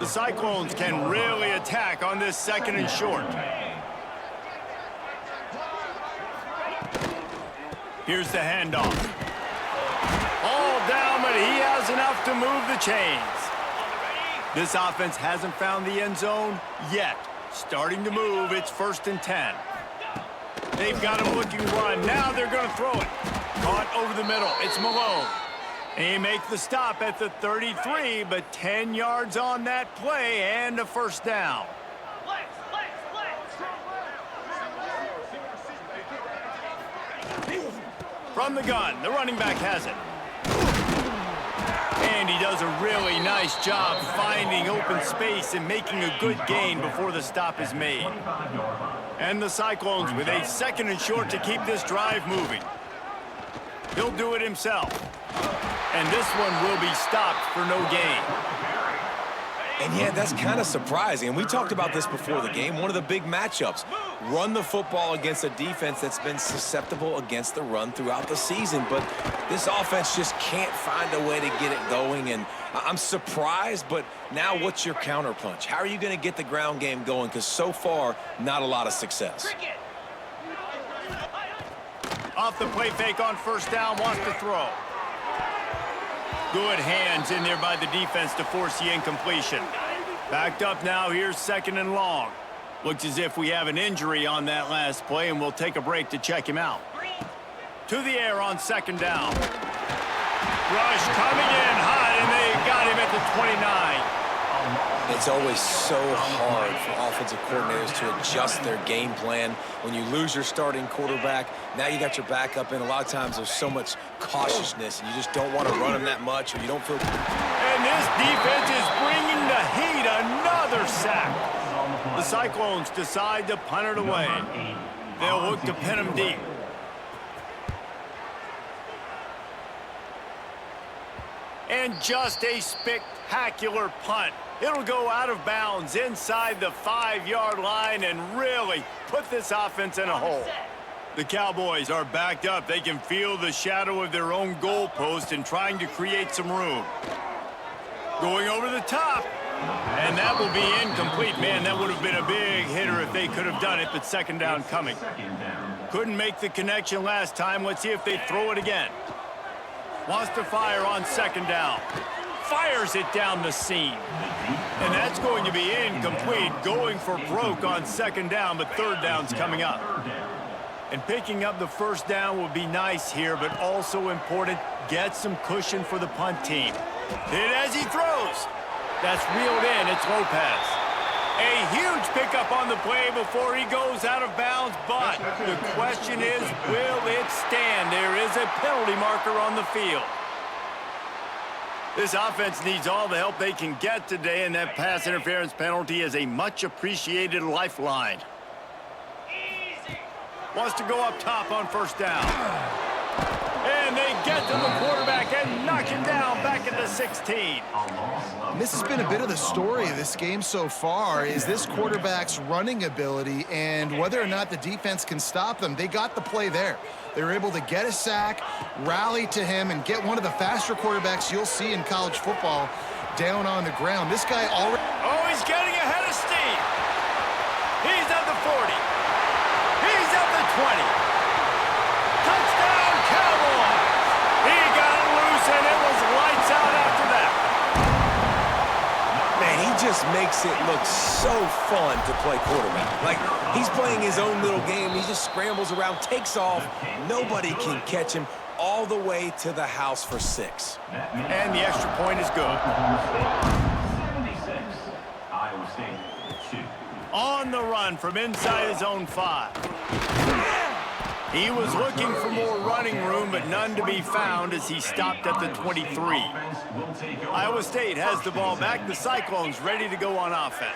The Cyclones can really attack on this 2nd and short. Here's the handoff. All down, but he has enough to move the chains. This offense hasn't found the end zone yet. Starting to move, it's 1st and 10. They've got him looking run. Now they're going to throw it. Caught over the middle. It's Malone. He makes the stop at the 33, but 10 yards on that play and a 1st down. From the gun, the running back has it. And he does a really nice job finding open space and making a good gain before the stop is made. And the Cyclones with a 2nd and short to keep this drive moving. He'll do it himself. And this one will be stopped for no gain. And yeah, that's kind of surprising. And we talked about this before the game. One of the big matchups. Run the football against a defense that's been susceptible against the run throughout the season. But this offense just can't find a way to get it going. And I'm surprised, but now what's your counterpunch? How are you going to get the ground game going? Because so far, not a lot of success. Off the play fake on 1st down, wants to throw. Good hands in there by the defense to force the incompletion. Backed up now, here's 2nd and long. Looks as if we have an injury on that last play, and we'll take a break to check him out. To the air on 2nd down. Rush coming in hot, and they got him at the 29. It's always so hard for offensive coordinators to adjust their game plan. When you lose your starting quarterback, now you got your backup in. A lot of times there's so much cautiousness, and you just don't want to run them that much, or you don't feel... And this defense is bringing the heat. Another sack. The Cyclones decide to punt it away. They'll look to pin him deep. And just a spectacular punt. It'll go out of bounds inside the 5-yard line and really put this offense in a hole. The Cowboys are backed up. They can feel the shadow of their own goalpost and trying to create some room. Going over the top. And that will be incomplete. Man, that would have been a big hitter if they could have done it, but 2nd down coming. Couldn't make the connection last time. Let's see if they throw it again. Wants to fire on 2nd down. Fires it down the seam. And that's going to be incomplete. Going for broke on 2nd down, but 3rd down's coming up. And picking up the 1st down will be nice here, but also important. Get some cushion for the punt team. Hit as he throws. That's reeled in. It's Lopez. A huge pickup on the play before he goes out of bounds, but the question is, will it stand? There is a penalty marker on the field. This offense needs all the help they can get today, and that pass interference penalty is a much-appreciated lifeline. Easy. Wants to go up top on first down. And they get to the quarterback and knock him down back at the 16. And this has been a bit of the story of this game so far, is this quarterback's running ability and whether or not the defense can stop them. They got the play there. They were able to get a sack, rally to him, and get one of the faster quarterbacks you'll see in college football down on the ground. This guy already... Oh, he's getting ahead of steam. He's at the 40. He's at the 20. Touchdown, Cowboys! He got it loose, and it was lights out after that. Man, he just makes it look so fun to play quarterback. Like, he's playing his own little game. He just scrambles around, takes off. Nobody can catch him all the way to the house for 6. And the extra point is good. 76, Iowa State 2. On the run from inside his own 5. He was looking for more running room, but none to be found as he stopped at the 23. Iowa State has the ball back. The Cyclones ready to go on offense.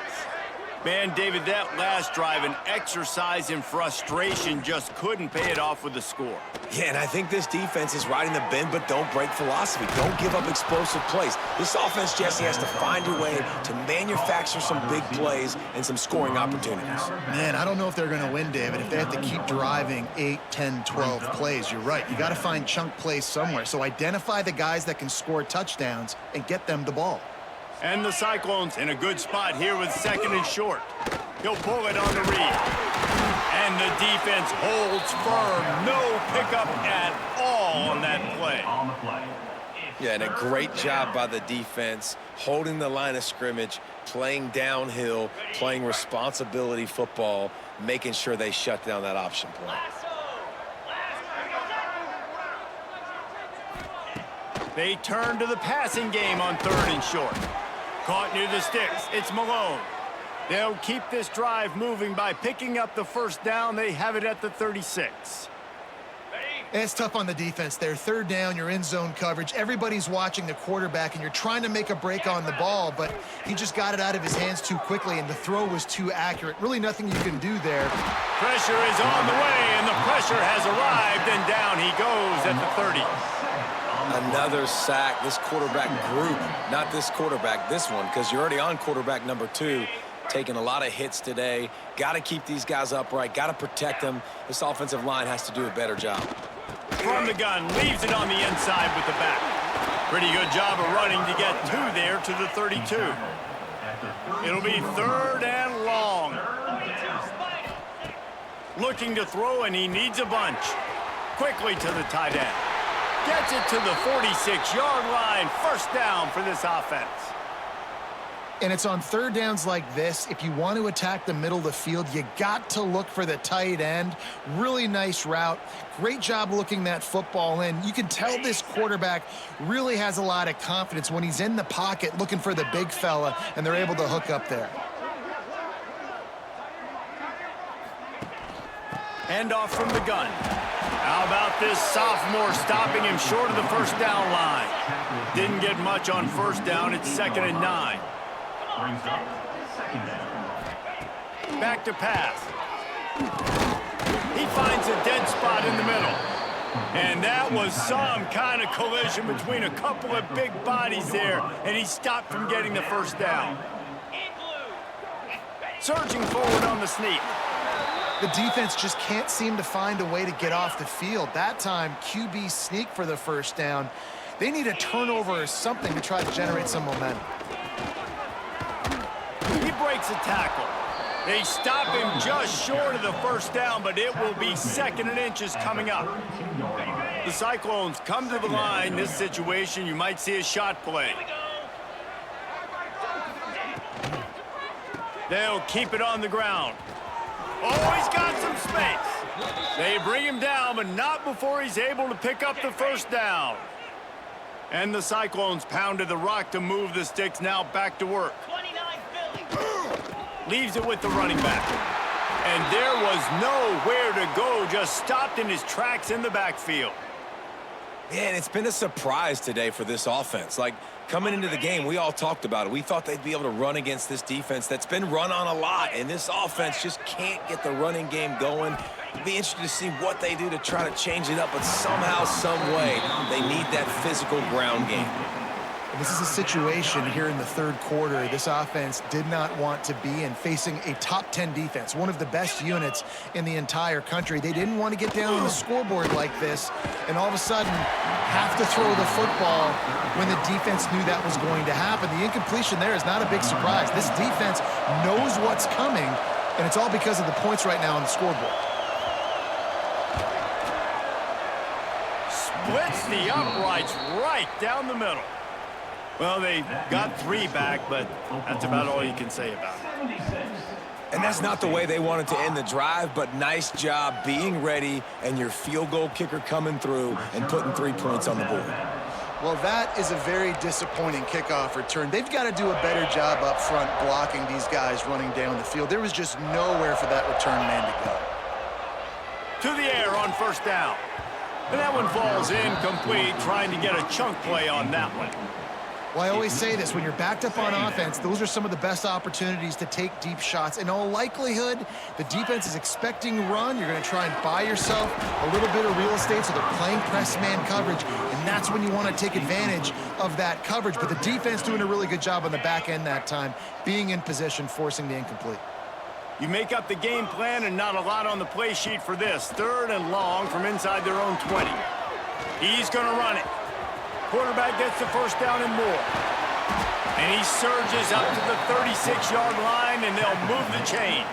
Man, David, that last drive, an exercise in frustration, just couldn't pay it off with the score. Yeah, and I think this defense is riding the bend but don't break philosophy. Don't give up explosive plays. This offense, Jesse, has to find a way to manufacture some big plays and some scoring opportunities. Man, I don't know if they're going to win, David, if they have to keep driving 8, 10, 12 plays. You're right. You got to find chunk plays somewhere. So identify the guys that can score touchdowns and get them the ball. And the Cyclones in a good spot here with 2nd and short. He'll pull it on the read. And the defense holds firm. No pickup at all on that play. Yeah, and a great job by the defense, holding the line of scrimmage, playing downhill, playing responsibility football, making sure they shut down that option play. They turn to the passing game on 3rd and short. Caught near the sticks. It's Malone. They'll keep this drive moving by picking up the first down. They have it at the 36. And it's tough on the defense there. 3rd down, you're in zone coverage. Everybody's watching the quarterback, and you're trying to make a break on the ball, but he just got it out of his hands too quickly, and the throw was too accurate. Really nothing you can do there. Pressure is on the way, and the pressure has arrived, and down he goes at the 30. Another sack. This quarterback group, not this quarterback, this one, because you're already on quarterback number 2, taking a lot of hits today. Got to keep these guys upright, got to protect them. This offensive line has to do a better job. From the gun, leaves it on the inside with the back. Pretty good job of running to get 2 there to the 32. It'll be 3rd and long. Looking to throw, and he needs a bunch. Quickly to the tight end. Gets it to the 46-yard line. 1st down for this offense. And it's on 3rd downs like this. If you want to attack the middle of the field, you got to look for the tight end. Really nice route. Great job looking that football in. You can tell this quarterback really has a lot of confidence when he's in the pocket looking for the big fella, and they're able to hook up there. Hand off from the gun. How about this sophomore stopping him short of the 1st down line? Didn't get much on 1st down. It's 2nd and 9. Back to pass. He finds a dead spot in the middle. And that was some kind of collision between a couple of big bodies there, and he stopped from getting the 1st down. Surging forward on the sneak. The defense just can't seem to find a way to get off the field. That time, QB sneak for the 1st down. They need a turnover or something to try to generate some momentum. He breaks a tackle. They stop him just short of the 1st down, but it will be 2nd and inches coming up. The Cyclones come to the line. This situation, you might see a shot play. They'll keep it on the ground. Oh, he's got some space. They bring him down, but not before he's able to pick up the 1st down. And the Cyclones pounded the rock to move the sticks, now back to work. 29 Philly. Leaves it with the running back. And there was nowhere to go, just stopped in his tracks in the backfield. Yeah, and it's been a surprise today for this offense. Like, coming into the game, we all talked about it. We thought they'd be able to run against this defense that's been run on a lot, and this offense just can't get the running game going. It'd be interesting to see what they do to try to change it up, but somehow, some way, they need that physical ground game. This is a situation here in the third quarter this offense did not want to be in, facing a top 10 defense, one of the best units in the entire country. They didn't want to get down on the scoreboard like this and all of a sudden have to throw the football when the defense knew that was going to happen. The incompletion there is not a big surprise. This defense knows what's coming, and it's all because of the points right now on the scoreboard. Splits the uprights right down the middle. Well, they got 3 back, but that's about all you can say about it. And that's not the way they wanted to end the drive, but nice job being ready and your field goal kicker coming through and putting 3 points on the board. Well, that is a very disappointing kickoff return. They've got to do a better job up front blocking these guys running down the field. There was just nowhere for that return man to go. To the air on first down. And that one falls incomplete, trying to get a chunk play on that one. Well, I always say this, when you're backed up on offense, those are some of the best opportunities to take deep shots. In all likelihood, the defense is expecting run. You're going to try and buy yourself a little bit of real estate, so they're playing press man coverage, and that's when you want to take advantage of that coverage. But the defense doing a really good job on the back end that time, being in position, forcing the incomplete. You make up the game plan and not a lot on the play sheet for this. 3rd and long from inside their own 20. He's going to run it. Quarterback gets the first down and more. And he surges up to the 36-yard line, and they'll move the chain.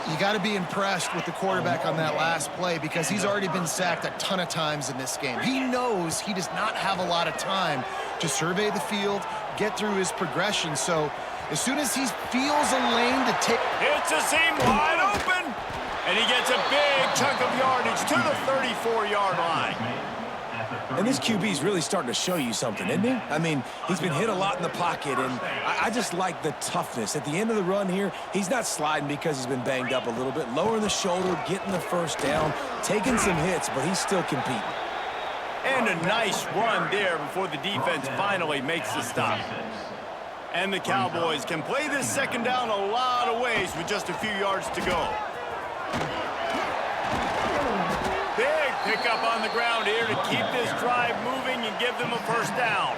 You got to be impressed with the quarterback on that last play because he's already been sacked a ton of times in this game. He knows he does not have a lot of time to survey the field, get through his progression. So as soon as he feels a lane to take... It's a seam wide open, and he gets a big chunk of yardage to the 34-yard line. And this QB's really starting to show you something, isn't he? I mean, he's been hit a lot in the pocket, and I just like the toughness. At the end of the run here, he's not sliding because he's been banged up a little bit. Lowering the shoulder, getting the first down, taking some hits, but he's still competing. And a nice run there before the defense finally makes the stop. And the Cowboys can play this second down a lot of ways with just a few yards to go. Big pickup on the ground here to keep this drive moving and give them a first down.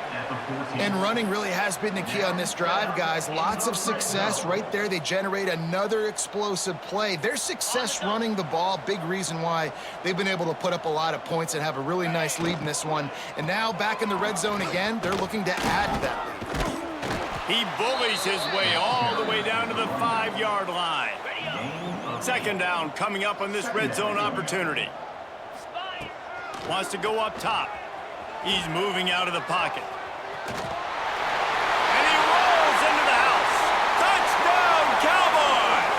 And running really has been the key on this drive, guys. Lots of success right there. They generate another explosive play. Their success running the ball, big reason why they've been able to put up a lot of points and have a really nice lead in this one. And now back in the red zone again, they're looking to add to that lead. He bullies his way all the way down to the 5-yard line. Second down coming up on this red zone opportunity. Wants to go up top. He's moving out of the pocket. And he rolls into the house. Touchdown, Cowboys!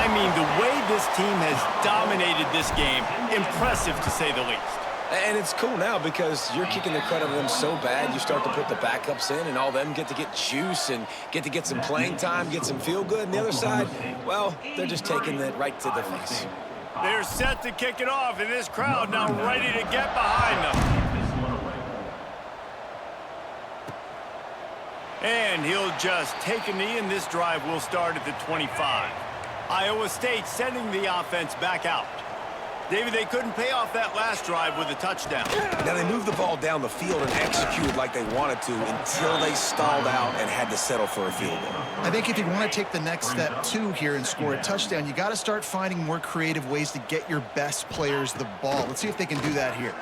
I mean, the way this team has dominated this game, impressive to say the least. And it's cool now because you're kicking the crud out of them so bad, you start to put the backups in, and all of them get to get juice and get to get some playing time, get some feel good. And the other side, well, they're just taking it right to the face. They're set to kick it off, and this crowd now ready to get behind them. And he'll just take a knee, and this drive will start at the 25. Iowa State sending the offense back out. David, they couldn't pay off that last drive with a touchdown. Now, they moved the ball down the field and executed like they wanted to until they stalled out and had to settle for a field goal. I think if you want to take the next step, too, here and score a touchdown, you got to start finding more creative ways to get your best players the ball. Let's see if they can do that here.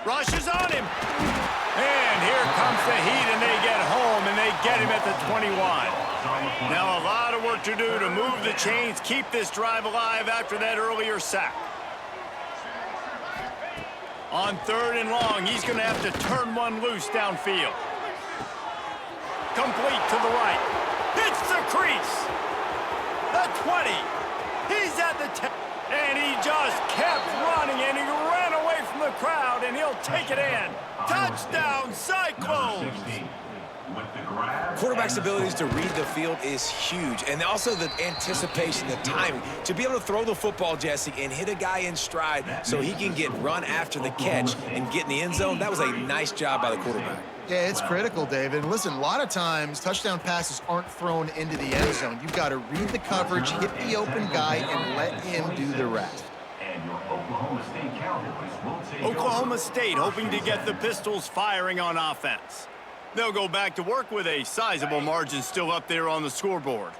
Rush is on him. And here comes the heat, and they get home, and they get him at the 21. Now a lot of work to do to move the chains, keep this drive alive after that earlier sack. On 3rd and long, he's going to have to turn one loose downfield. Complete to the right. Hits the crease. The 20. He's at the 10. And he just kept running, and he ran away from the crowd, and he'll take it in. Touchdown, Cyclones! Quarterback's abilities to read the field is huge, and also the anticipation, the timing. To be able to throw the football, Jesse, and hit a guy in stride so he can get run after the catch and get in the end zone, that was a nice job by the quarterback. Yeah, it's critical, David. And listen, a lot of times, touchdown passes aren't thrown into the end zone. You've got to read the coverage, hit the open guy, and let him do the rest. Oklahoma State hoping to get the Pistols firing on offense. They'll go back to work with a sizable margin still up there on the scoreboard.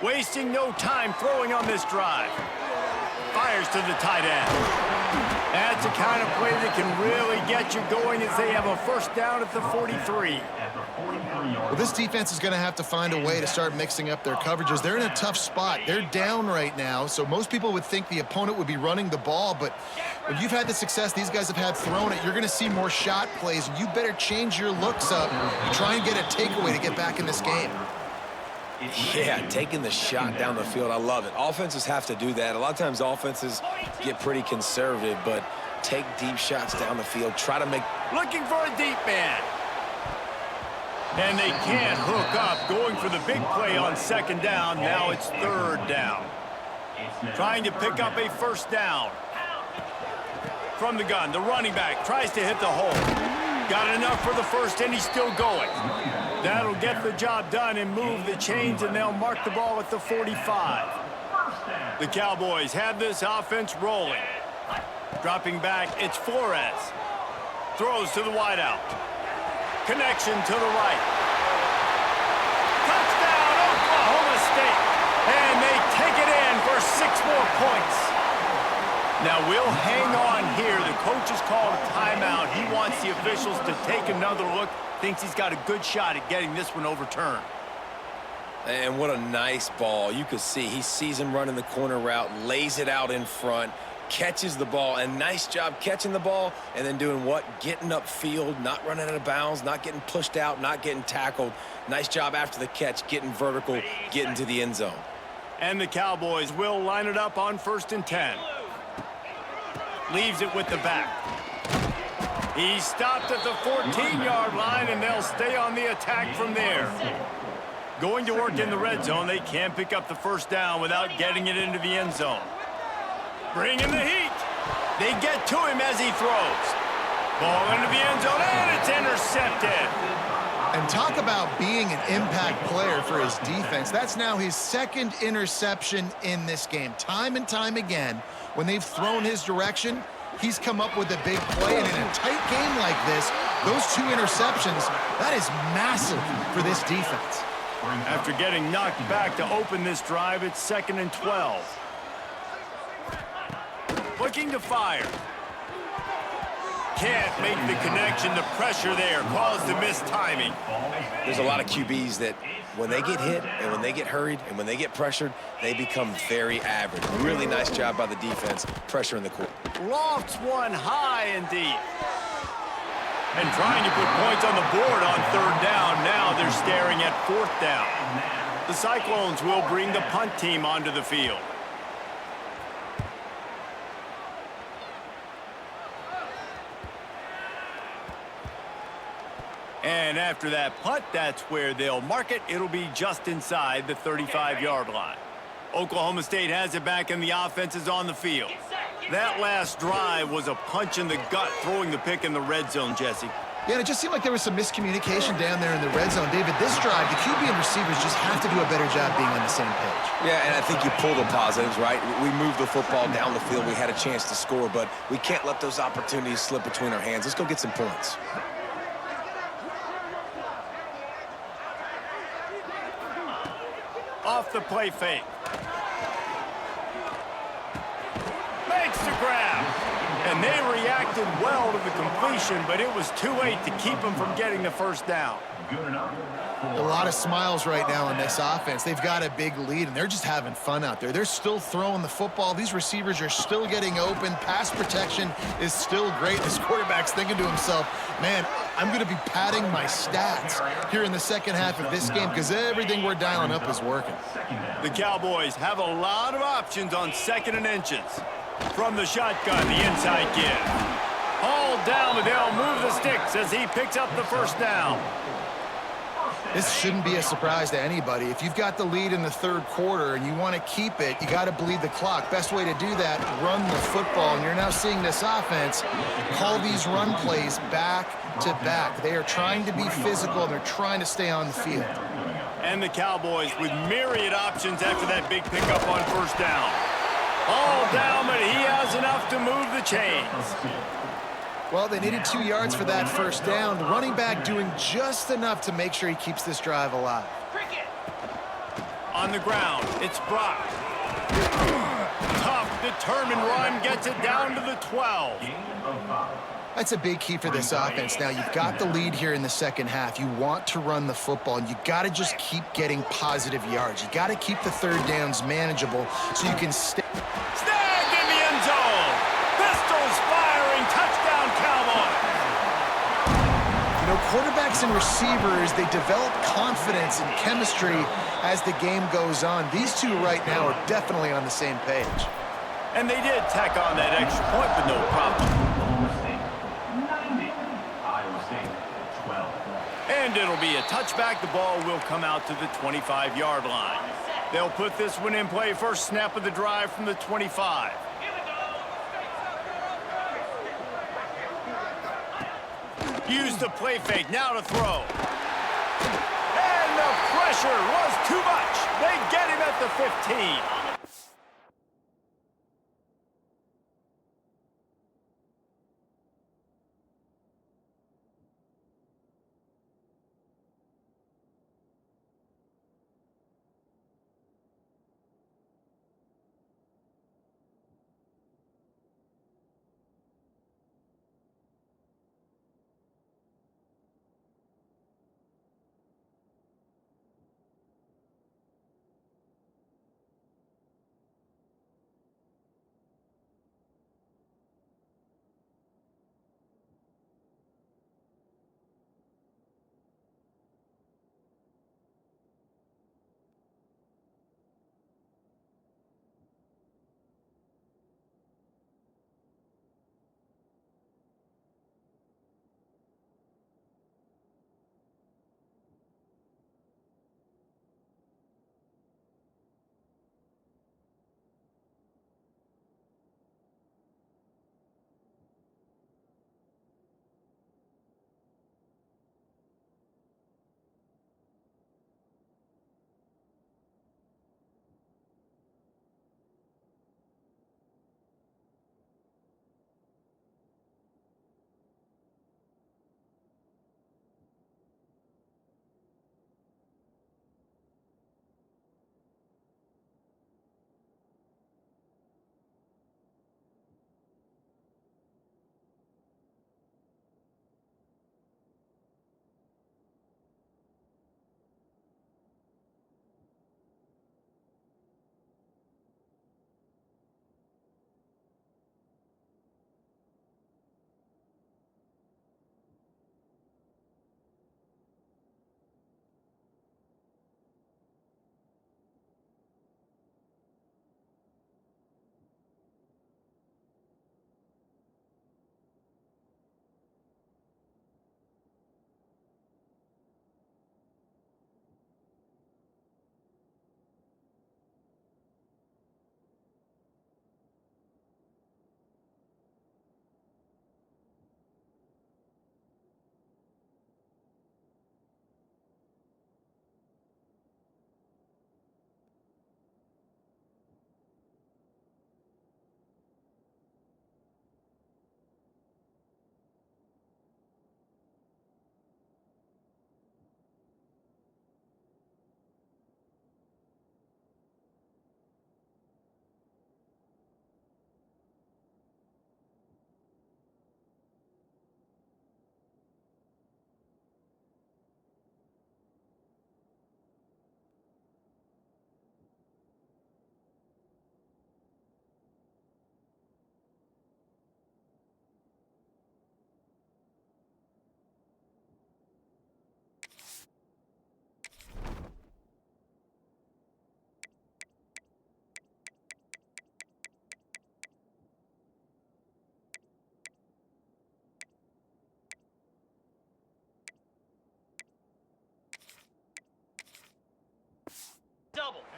Wasting no time throwing on this drive. Fires to the tight end. That's the kind of play that can really get you going as they have a first down at the 43. Well, this defense is going to have to find a way to start mixing up their coverages. They're in a tough spot. They're down right now, so most people would think the opponent would be running the ball, but when you've had the success these guys have had throwing it, you're going to see more shot plays, and you better change your looks up and try and get a takeaway to get back in this game. Yeah, taking the shot down the field, I love it. Offenses have to do that. A lot of times offenses get pretty conservative, but take deep shots down the field. Try to make... Looking for a deep man. And they can't hook up. Going for the big play on second down. Now it's third down. Trying to pick up a first down. From the gun, the running back tries to hit the hole. Got enough for the first, and he's still going. That'll get the job done and move the chains, and they'll mark the ball at the 45. The Cowboys have this offense rolling. Dropping back, it's Flores. Throws to the wideout. Connection to the right. Touchdown, Oklahoma State. And they take it in for 6 more points. Now we'll hang on here. The coach has called a timeout. He wants the officials to take another look. Thinks he's got a good shot at getting this one overturned. And what a nice ball. You could see he sees him running the corner route, lays it out in front, catches the ball, and nice job catching the ball and then doing what? Getting upfield, not running out of bounds, not getting pushed out, not getting tackled. Nice job after the catch, getting vertical, getting to the end zone. And the Cowboys will line it up on 1st and 10. Leaves it with the back. He stopped at the 14-yard line, and they'll stay on the attack from there. Going to work in the red zone, they can't pick up the first down without getting it into the end zone. Bringing the heat. They get to him as he throws. Ball into the end zone, and it's intercepted. And talk about being an impact player for his defense. That's now his 2nd interception in this game. Time and time again, when they've thrown his direction, he's come up with a big play. And in a tight game like this, those 2 interceptions, that is massive for this defense. After getting knocked back to open this drive, it's 2nd and 12. Looking to fire. Can't make the connection. The pressure there caused the missed timing. There's a lot of QBs that when they get hit and when they get hurried and when they get pressured, they become very average. Really nice job by the defense, pressuring the quarterback. Lofts one high and deep. And trying to put points on the board on 3rd down. Now they're staring at 4th down. The Cyclones will bring the punt team onto the field. And after that punt, that's where they'll mark it. It'll be just inside the 35-yard line. Oklahoma State has it back, and the offense is on the field. That last drive was a punch in the gut, throwing the pick in the red zone, Jesse. Yeah, and it just seemed like there was some miscommunication down there in the red zone. David, this drive, the QB and receivers just have to do a better job being on the same page. Yeah, and I think you pull the positives, right? We moved the football down the field. We had a chance to score, but we can't let those opportunities slip between our hands. Let's go get some points. Off the play fake. Makes the grab. And they reacted well to the completion, but it was too late to keep them from getting the first down. A lot of smiles right now on this offense. They've got a big lead, and they're just having fun out there. They're still throwing the football. These receivers are still getting open. Pass protection is still great. This quarterback's thinking to himself, man, I'm going to be padding my stats here in the second half of this game because everything we're dialing up is working. The Cowboys have a lot of options on 2nd and inches. From the shotgun, the inside give. Hauled down, but they'll move the sticks as he picks up the first down. This shouldn't be a surprise to anybody. If you've got the lead in the third quarter and you want to keep it, you got to bleed the clock. Best way to do that, run the football. And you're now seeing this offense call these run plays back to back. They are trying to be physical, and they're trying to stay on the field. And the Cowboys with myriad options after that big pickup on first down. All down, but he has enough to move the chains. Well, they needed 2 yards for that first down. The running back doing just enough to make sure he keeps this drive alive. On the ground, it's Brock. Tough, determined run gets it down to the 12. That's a big key for this offense. Now, you've got the lead here in the second half. You want to run the football, and you got to just keep getting positive yards. You got to keep the third downs manageable so you can stay. Snagged in the end zone. Pistols firing. Touchdown, Cowboys. You know, quarterbacks and receivers, they develop confidence and chemistry as the game goes on. These two right now are definitely on the same page. And they did tack on that extra point, but no problem. And it'll be a touchback. The ball will come out to the 25-yard line. They'll put this one in play. First snap of the drive from the 25. Use the play fake. Now to throw. And the pressure was too much. They get him at the 15.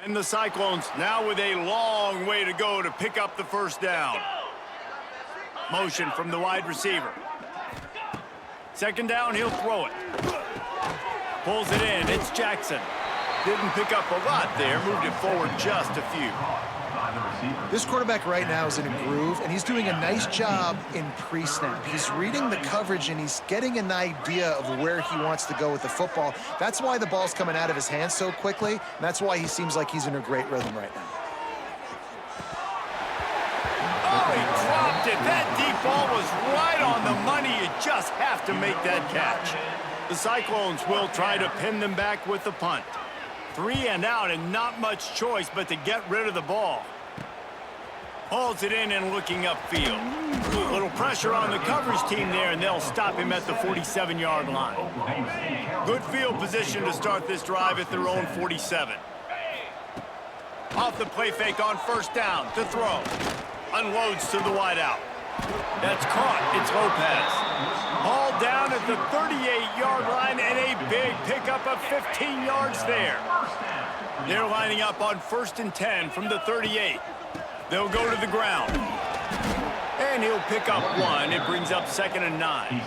And the Cyclones now with a long way to go to pick up the first down. Motion from the wide receiver. Second down, he'll throw it. Pulls it in, it's Jackson. Didn't pick up a lot there, moved it forward just a few. This quarterback right now is in a groove, and he's doing a nice job in pre-snap. He's reading the coverage, and he's getting an idea of where he wants to go with the football. That's why the ball's coming out of his hands so quickly, and that's why he seems like he's in a great rhythm right now. Oh, he dropped it. That deep ball was right on the money. You just have to make that catch. The Cyclones will try to pin them back with the punt. 3 and out, and not much choice but to get rid of the ball. Hauls it in and looking upfield. A little pressure on the coverage team there, and they'll stop him at the 47-yard line. Good field position to start this drive at their own 47. Off the play fake on first down to throw. Unloads to the wideout. That's caught. It's Lopez. Hauled down at the 38-yard line, and a big pickup of 15 yards there. They're lining up on 1st and 10 from the 38. They'll go to the ground. And he'll pick up 1. It brings up 2nd and 9.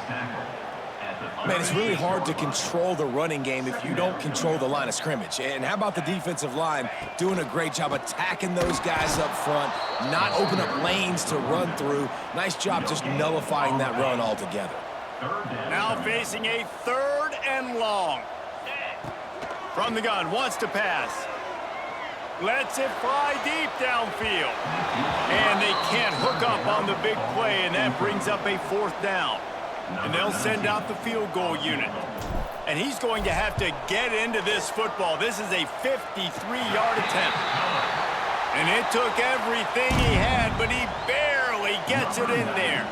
Man, it's really hard to control the running game if you don't control the line of scrimmage. And how about the defensive line doing a great job attacking those guys up front, not open up lanes to run through. Nice job just nullifying that run altogether. Now facing a 3rd and long. From the gun, wants to pass. Lets it fly deep downfield. And they can't hook up on the big play, and that brings up a 4th down. And they'll send out the field goal unit. And he's going to have to get into this football. This is a 53-yard attempt. And it took everything he had, but he barely gets it in there.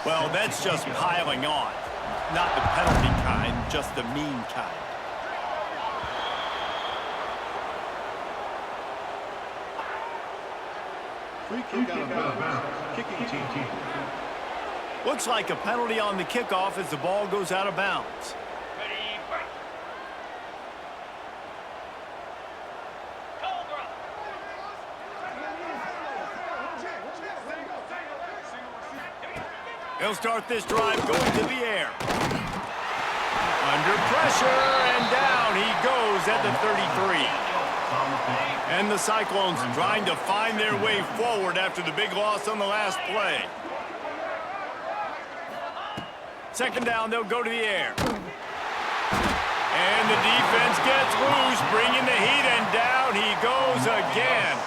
Well, that's just piling on. Not the penalty kind, just the mean kind. Free kick out of bounds. Kicking team. Looks like a penalty on the kickoff as the ball goes out of bounds. Ready, break. Cobra. He'll start this drive going to the air. Under pressure, and down he goes at the 33. And the Cyclones trying to find their way forward after the big loss on the last play. 2nd down, they'll go to the air. And the defense gets loose, bringing the heat, and down he goes again.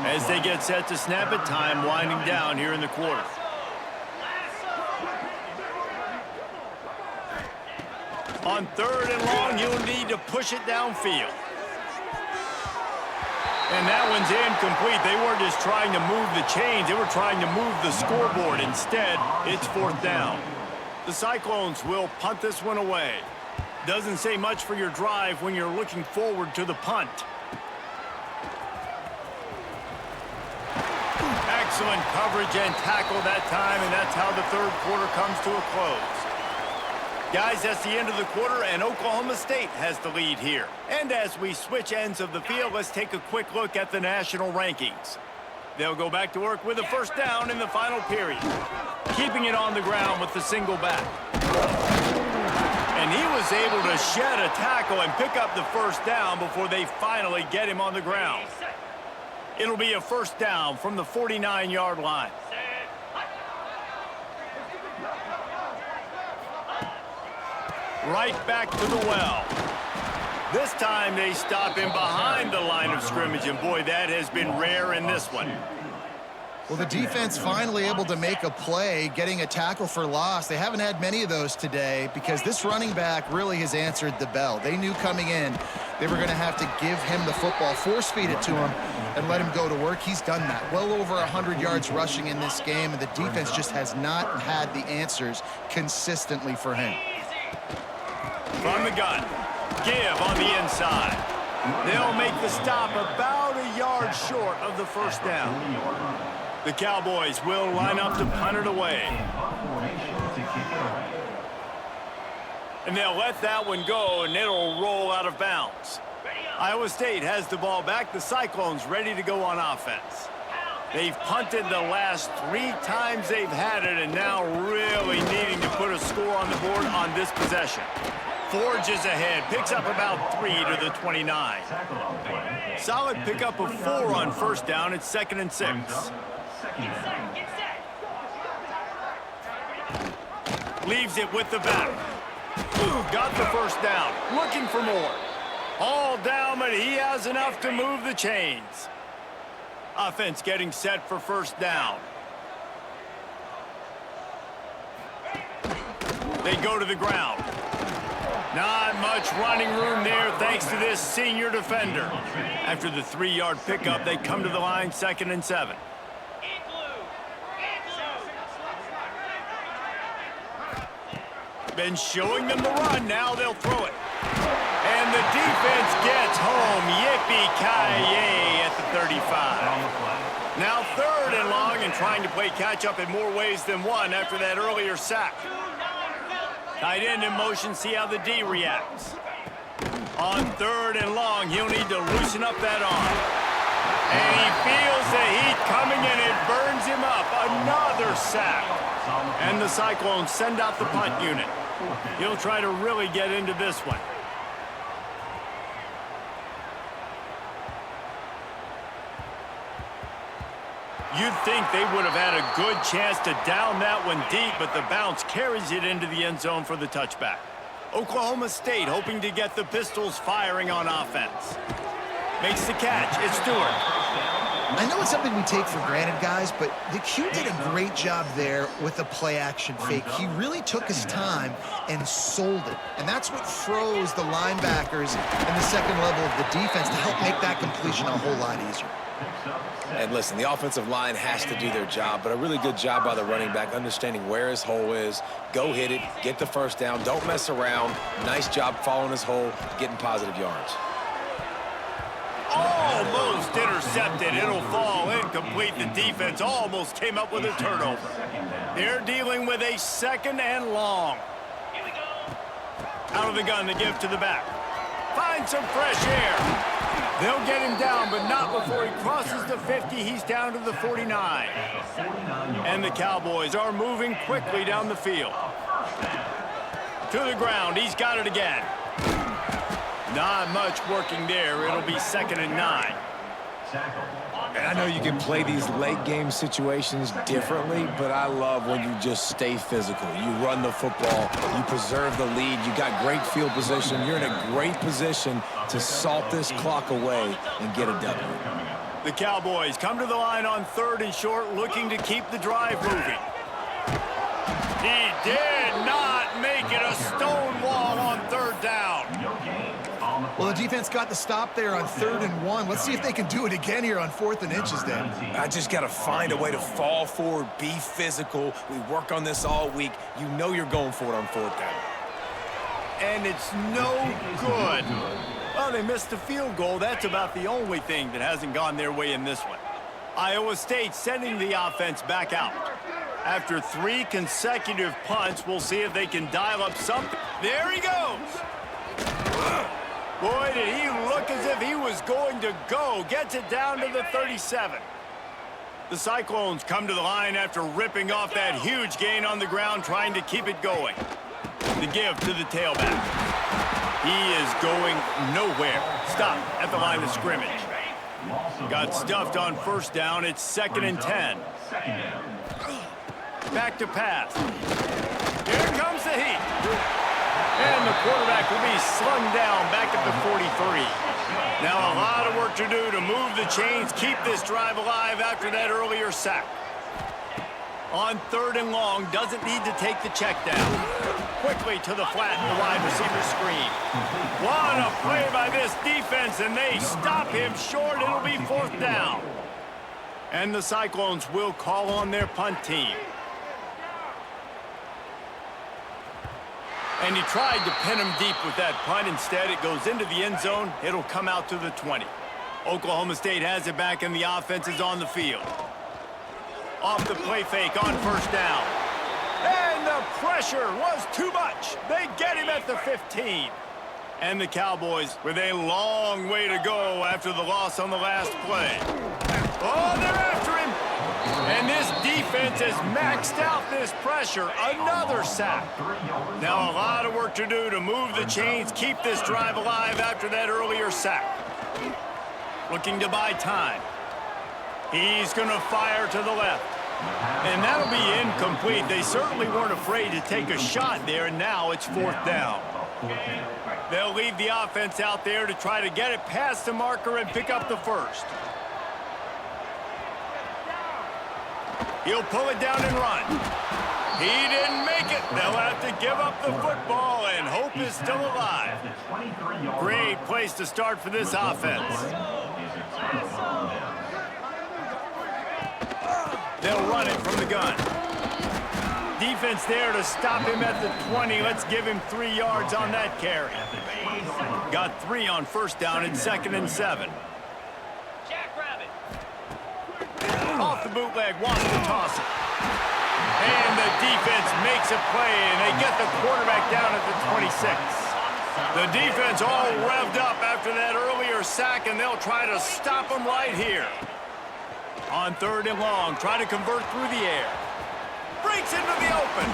As they get set to snap it, time winding down here in the quarter. On 3rd and long, you'll need to push it downfield. And that one's incomplete. They weren't just trying to move the chains. They were trying to move the scoreboard. Instead, it's 4th down. The Cyclones will punt this one away. Doesn't say much for your drive when you're looking forward to the punt. Excellent coverage and tackle that time, and that's how the 3rd quarter comes to a close. Guys, that's the end of the quarter, and Oklahoma State has the lead here. And as we switch ends of the field, let's take a quick look at the national rankings. They'll go back to work with a 1st down in the final period, keeping it on the ground with the single back. And he was able to shed a tackle and pick up the 1st down before they finally get him on the ground. It'll be a 1st down from the 49-yard line. Right back to the well. This time they stop him behind the line of scrimmage, and boy, that has been rare in this one. Well, the defense finally able to make a play, getting a tackle for loss. They haven't had many of those today because this running back really has answered the bell. They knew coming in they were going to have to give him the football, force feed it to him, and let him go to work. He's done that. Well over 100 yards rushing in this game, and the defense just has not had the answers consistently for him. From the gun, give on the inside. They'll make the stop about a yard short of the 1st down. The Cowboys will line up to punt it away. And they'll let that one go, and it'll roll out of bounds. Iowa State has the ball back. The Cyclones ready to go on offense. They've punted the last 3 times they've had it, and now really needing to put a score on the board on this possession. Forges ahead, picks up about 3 to the 29. Solid pickup of 4 on first down. It's 2nd and 6. Leaves it with the back. Got the first down. Looking for more. All down, but he has enough to move the chains. Offense getting set for first down. They go to the ground. Not much running room there thanks to this senior defender. After the 3-yard pickup, they come to the line, 2nd and 7. Been showing them the run, now they'll throw it. And the defense gets home. Yippee-ki-yay at the 35. Now 3rd and long and trying to play catch-up in more ways than one after that earlier sack. Tight end in motion, see how the D reacts. On 3rd and long, he'll need to loosen up that arm. And he feels the heat coming and it burns him up. Another sack. And the Cyclones send out the punt unit. He'll try to really get into this one. You'd think they would have had a good chance to down that one deep, but the bounce carries it into the end zone for the touchback. Oklahoma State hoping to get the Pistols firing on offense. Makes the catch. It's Stewart. I know it's something we take for granted, guys, but the Q did a great job there with the play-action fake. He really took his time and sold it. And that's what froze the linebackers in the second level of the defense to help make that completion a whole lot easier. And listen, the offensive line has to do their job, but a really good job by the running back understanding where his hole is. Go hit it, get the first down, don't mess around. Nice job following his hole, getting positive yards. Almost intercepted. It'll fall incomplete. The defense almost came up with a turnover. They're dealing with a 2nd and long. Out of the gun to give to the back. Find some fresh air. They'll get him down, but not before he crosses the 50. He's down to the 49. And the Cowboys are moving quickly down the field. To the ground. He's got it again. Not much working there. It'll be 2nd and 9. And I know you can play these late game situations differently, but I love when you just stay physical. You run the football, you preserve the lead, you got great field position. You're in a great position to salt this clock away and get a W. The Cowboys come to the line on 3rd and short, looking to keep the drive moving. He did not make it. A stone wall on 3rd down. Well, the defense got the stop there on 3rd and 1. Let's see if they can do it again here on 4th and inches, Dan. I just got to find a way to fall forward, be physical. We work on this all week. You know you're going for it on 4th down. And it's no good. Well, they missed the field goal. That's about the only thing that hasn't gone their way in this one. Iowa State sending the offense back out. After 3 consecutive punts, we'll see if they can dial up something. There he goes. Boy, did he look as if he was going to go. Gets it down to the 37. The Cyclones come to the line after ripping off that huge gain on the ground, trying to keep it going. The give to the tailback. He is going nowhere. Stop at the line of scrimmage. Got stuffed on first down. It's 2nd and 10. Back to pass. Here comes the heat. And the quarterback will be slung down back at the 43. Now a lot of work to do to move the chains, keep this drive alive after that earlier sack. On 3rd and long, doesn't need to take the check down. Quickly to the flat, the wide receiver screen. What a play by this defense, and they stop him short. It'll be 4th down. And the Cyclones will call on their punt team. And he tried to pin him deep with that punt. Instead, it goes into the end zone. It'll come out to the 20. Oklahoma State has it back, and the offense is on the field. Off the play fake on first down. And the The pressure was too much. They get him at the 15. And the Cowboys with a long way to go after the loss on the last play. Oh, they're after him. And this defense has maxed out this pressure. Another sack. Now a lot of work to do to move the chains, keep this drive alive after that earlier sack. Looking to buy time. He's going to fire to the left. And that'll be incomplete. They certainly weren't afraid to take a shot there, and now it's 4th down. They'll leave the offense out there to try to get it past the marker and pick up the first. He'll pull it down and run. He didn't make it. They'll have to give up the football, and hope is still alive. Great place to start for this offense. They'll run it from the gun. Defense there to stop him at the 20. Let's give him 3 yards on that carry. Got 3 on first down and 2nd and 7. Jackrabbit. Off the bootleg, wants to toss it. And the defense makes a play, and they get the quarterback down at the 26. The defense all revved up after that earlier sack, and they'll try to stop him right here. On 3rd and long, try to convert through the air. Breaks into the open.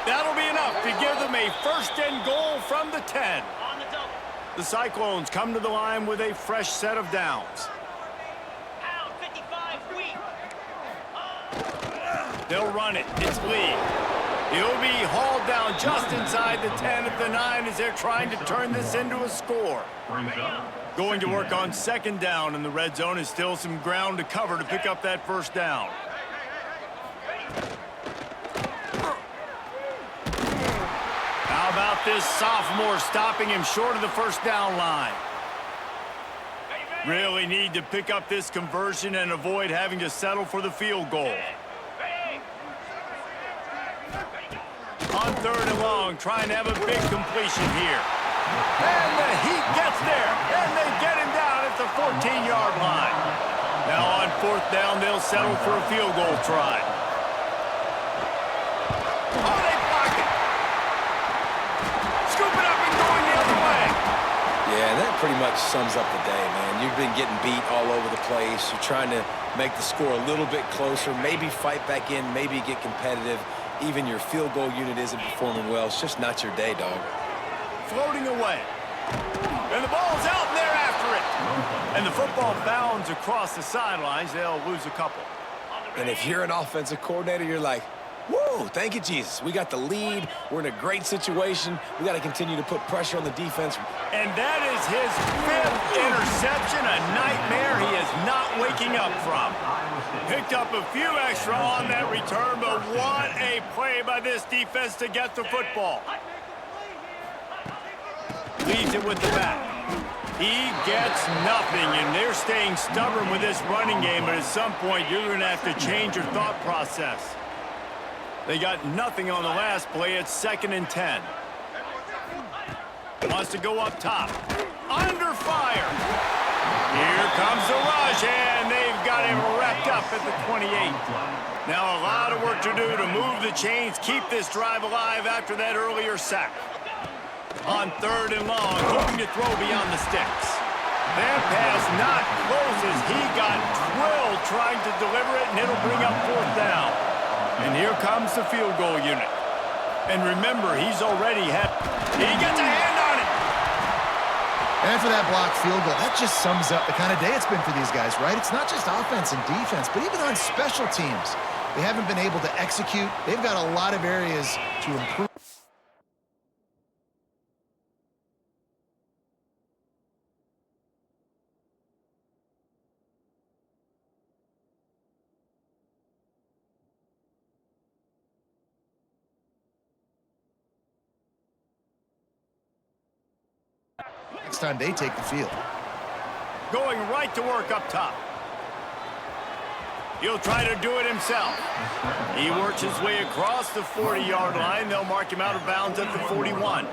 That'll be enough to give them a 1st and goal from the 10. On the double. The Cyclones come to the line with a fresh set of downs. Pound 55 weak. They'll run it. It's Lee. He'll be hauled down just inside the 10 at the 9 as they're trying to turn this into a score. Going to work on 2nd down, and the red zone is still some ground to cover to pick up that 1st down. How about this sophomore stopping him short of the 1st down line? Really need to pick up this conversion and avoid having to settle for the field goal. On 3rd and long, trying to have a big completion here. And the Heat gets there, and they get him down at the 14-yard line. Now on 4th down, they'll settle for a field goal try. Oh, they block it. Scoop it up and going the other way. Yeah, that pretty much sums up the day, man. You've been getting beat all over the place. You're trying to make the score a little bit closer, maybe fight back in, maybe get competitive. Even your field goal unit isn't performing well. It's just not your day, dog. Floating away. And the ball's out, and they're after it. And the football bounds across the sidelines. They'll lose a couple. And if you're an offensive coordinator, you're like, whoa, thank you, Jesus. We got the lead. We're in a great situation. We got to continue to put pressure on the defense. And that is his 5th interception, a nightmare he is not waking up from. Picked up a few extra on that return, but what a play by this defense to get the football. Leaves it with the back. He gets nothing, and they're staying stubborn with this running game, but at some point you're going to have to change your thought process. They got nothing on the last play. It's 2nd and 10. Wants to go up top. Under fire. Here comes the rush, and they've got him wrapped up at the 28. Now a lot of work to do to move the chains, keep this drive alive after that earlier sack. On 3rd and long, hoping to throw beyond the sticks. That pass not close as he got drilled trying to deliver it, and it'll bring up 4th down. And here comes the field goal unit. And remember, he gets a hand on it. And for that blocked field goal, that just sums up the kind of day it's been for these guys, right? It's not just offense and defense, but even on special teams. They haven't been able to execute. They've got a lot of areas to improve. Next time they take the field. Going right to work up top. He'll try to do it himself. He works his way across the 40-yard line. They'll mark him out of bounds at the 41.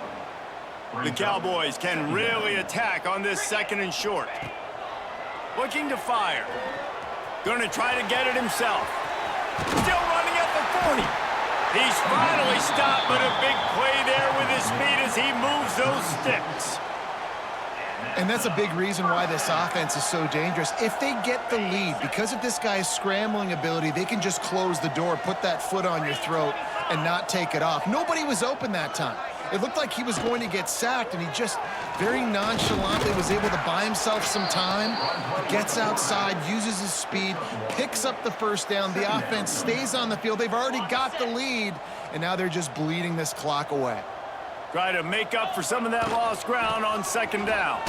The Cowboys can really attack on this 2nd and short. Looking to fire. Going to try to get it himself. Still running at the 40. He's finally stopped, but a big play there with his speed as he moves those sticks. And that's a big reason why this offense is so dangerous. If they get the lead, because of this guy's scrambling ability, they can just close the door, put that foot on your throat, and not take it off. Nobody was open that time. It looked like he was going to get sacked, and he just very nonchalantly was able to buy himself some time, gets outside, uses his speed, picks up the first down. The offense stays on the field. They've already got the lead, and now they're just bleeding this clock away. Try to make up for some of that lost ground on second down.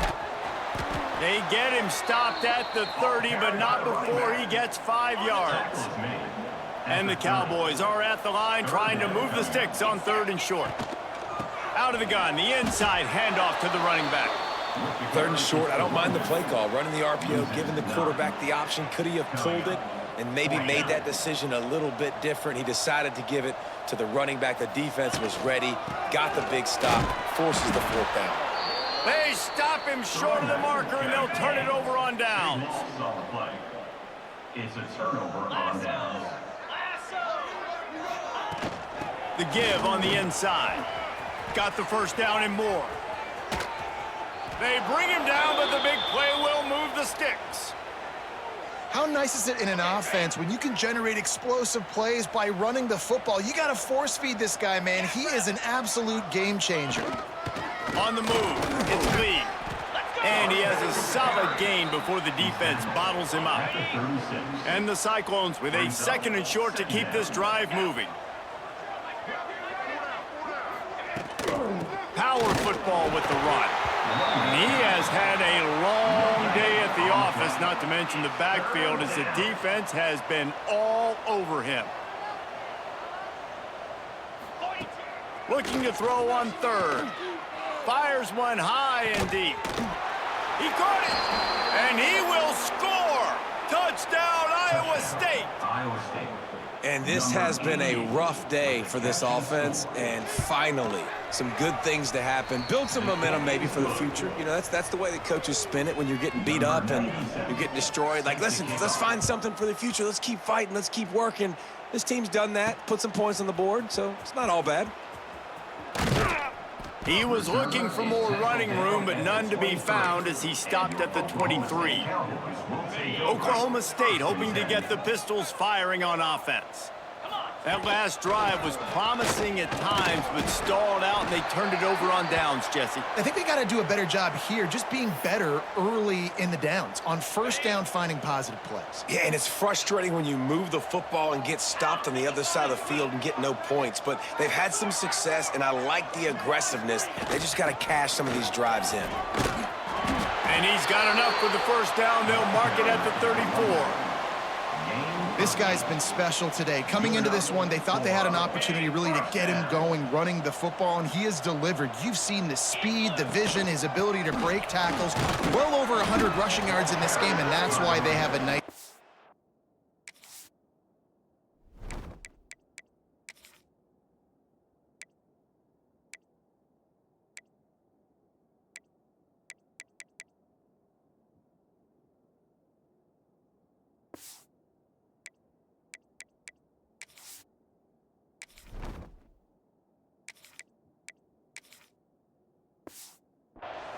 They get him stopped at the 30, but not before he gets 5 yards. And the Cowboys are at the line trying to move the sticks on 3rd and short. Out of the gun, the inside handoff to the running back. 3rd and short, I don't mind the play call. Running the RPO, giving the quarterback the option. Could he have pulled it and maybe made that decision a little bit different? He decided to give it to the running back. The defense was ready, got the big stop, forces the 4th down. They stop him short of the marker, and they'll turn it over on downs. It's a turnover on downs. The give on the inside. Got the first down and more. They bring him down, but the big play will move the sticks. How nice is it in an offense when you can generate explosive plays by running the football? You got to force feed this guy, man. He is an absolute game changer. On the move, it's Lee. And he has a solid gain before the defense bottles him up. And the Cyclones with a 2nd and short to keep this drive moving. Power football with the run. He has had a long day at the office, not to mention the backfield, as the defense has been all over him. Looking to throw on 3rd. Fires one high and deep. He caught it, and he will score. Touchdown, Iowa State. Iowa State. And this has been a rough day for this offense, and finally, some good things to happen. Build some momentum maybe for the future. You know, that's the way the coaches spin it when you're getting beat up and you're getting destroyed. Like, listen, let's find something for the future. Let's keep fighting. Let's keep working. This team's done that, put some points on the board, so it's not all bad. He was looking for more running room, but none to be found as he stopped at the 23. Oklahoma State hoping to get the Pistols firing on offense. That last drive was promising at times, but stalled out, and they turned it over on downs, Jesse. I think they got to do a better job here, just being better early in the downs, on 1st down finding positive plays. Yeah, and it's frustrating when you move the football and get stopped on the other side of the field and get no points. But they've had some success, and I like the aggressiveness. They just got to cash some of these drives in. And he's got enough for the first down. They'll mark it at the 34. This guy's been special today. Coming into this one, they thought they had an opportunity really to get him going, running the football, and he has delivered. You've seen the speed, the vision, his ability to break tackles. Well over 100 rushing yards in this game, and that's why they have a nice...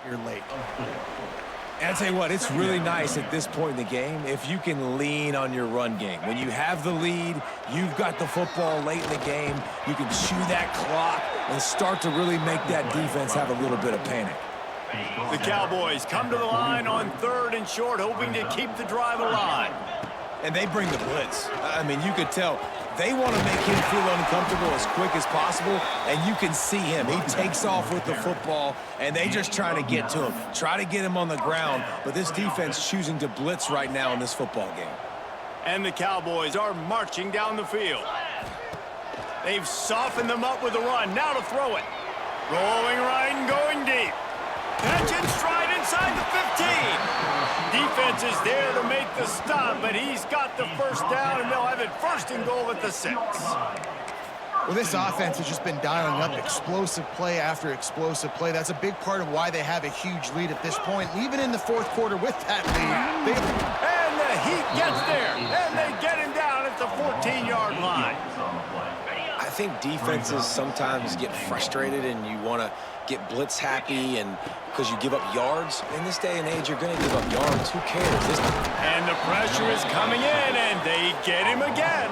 You're late. And I tell you what, it's really nice at this point in the game if you can lean on your run game. When you have the lead, you've got the football late in the game, you can chew that clock and start to really make that defense have a little bit of panic. The Cowboys come to the line on 3rd and short, hoping to keep the drive alive. And they bring the blitz. I mean, you could tell they want to make him feel uncomfortable as quick as possible, and you can see him. He takes off with the football, and they just try to get to him, try to get him on the ground, but this defense choosing to blitz right now in this football game. And the Cowboys are marching down the field. They've softened them up with a run. Now to throw it. Rolling right and going deep. Catch and stride inside the 15. Defense is there to make the stop, but he's got the first down, and they'll have it 1st and goal at the 6. Well, this offense has just been dialing up explosive play after explosive play. That's a big part of why they have a huge lead at this point. Even in the 4th quarter with that lead, and the Heat gets there, and they get him down at the 14-yard line. I think defenses sometimes get frustrated and you want to get blitz happy and because you give up yards. In this day and age, you're going to give up yards. Who cares? And the pressure is coming in, and they get him again.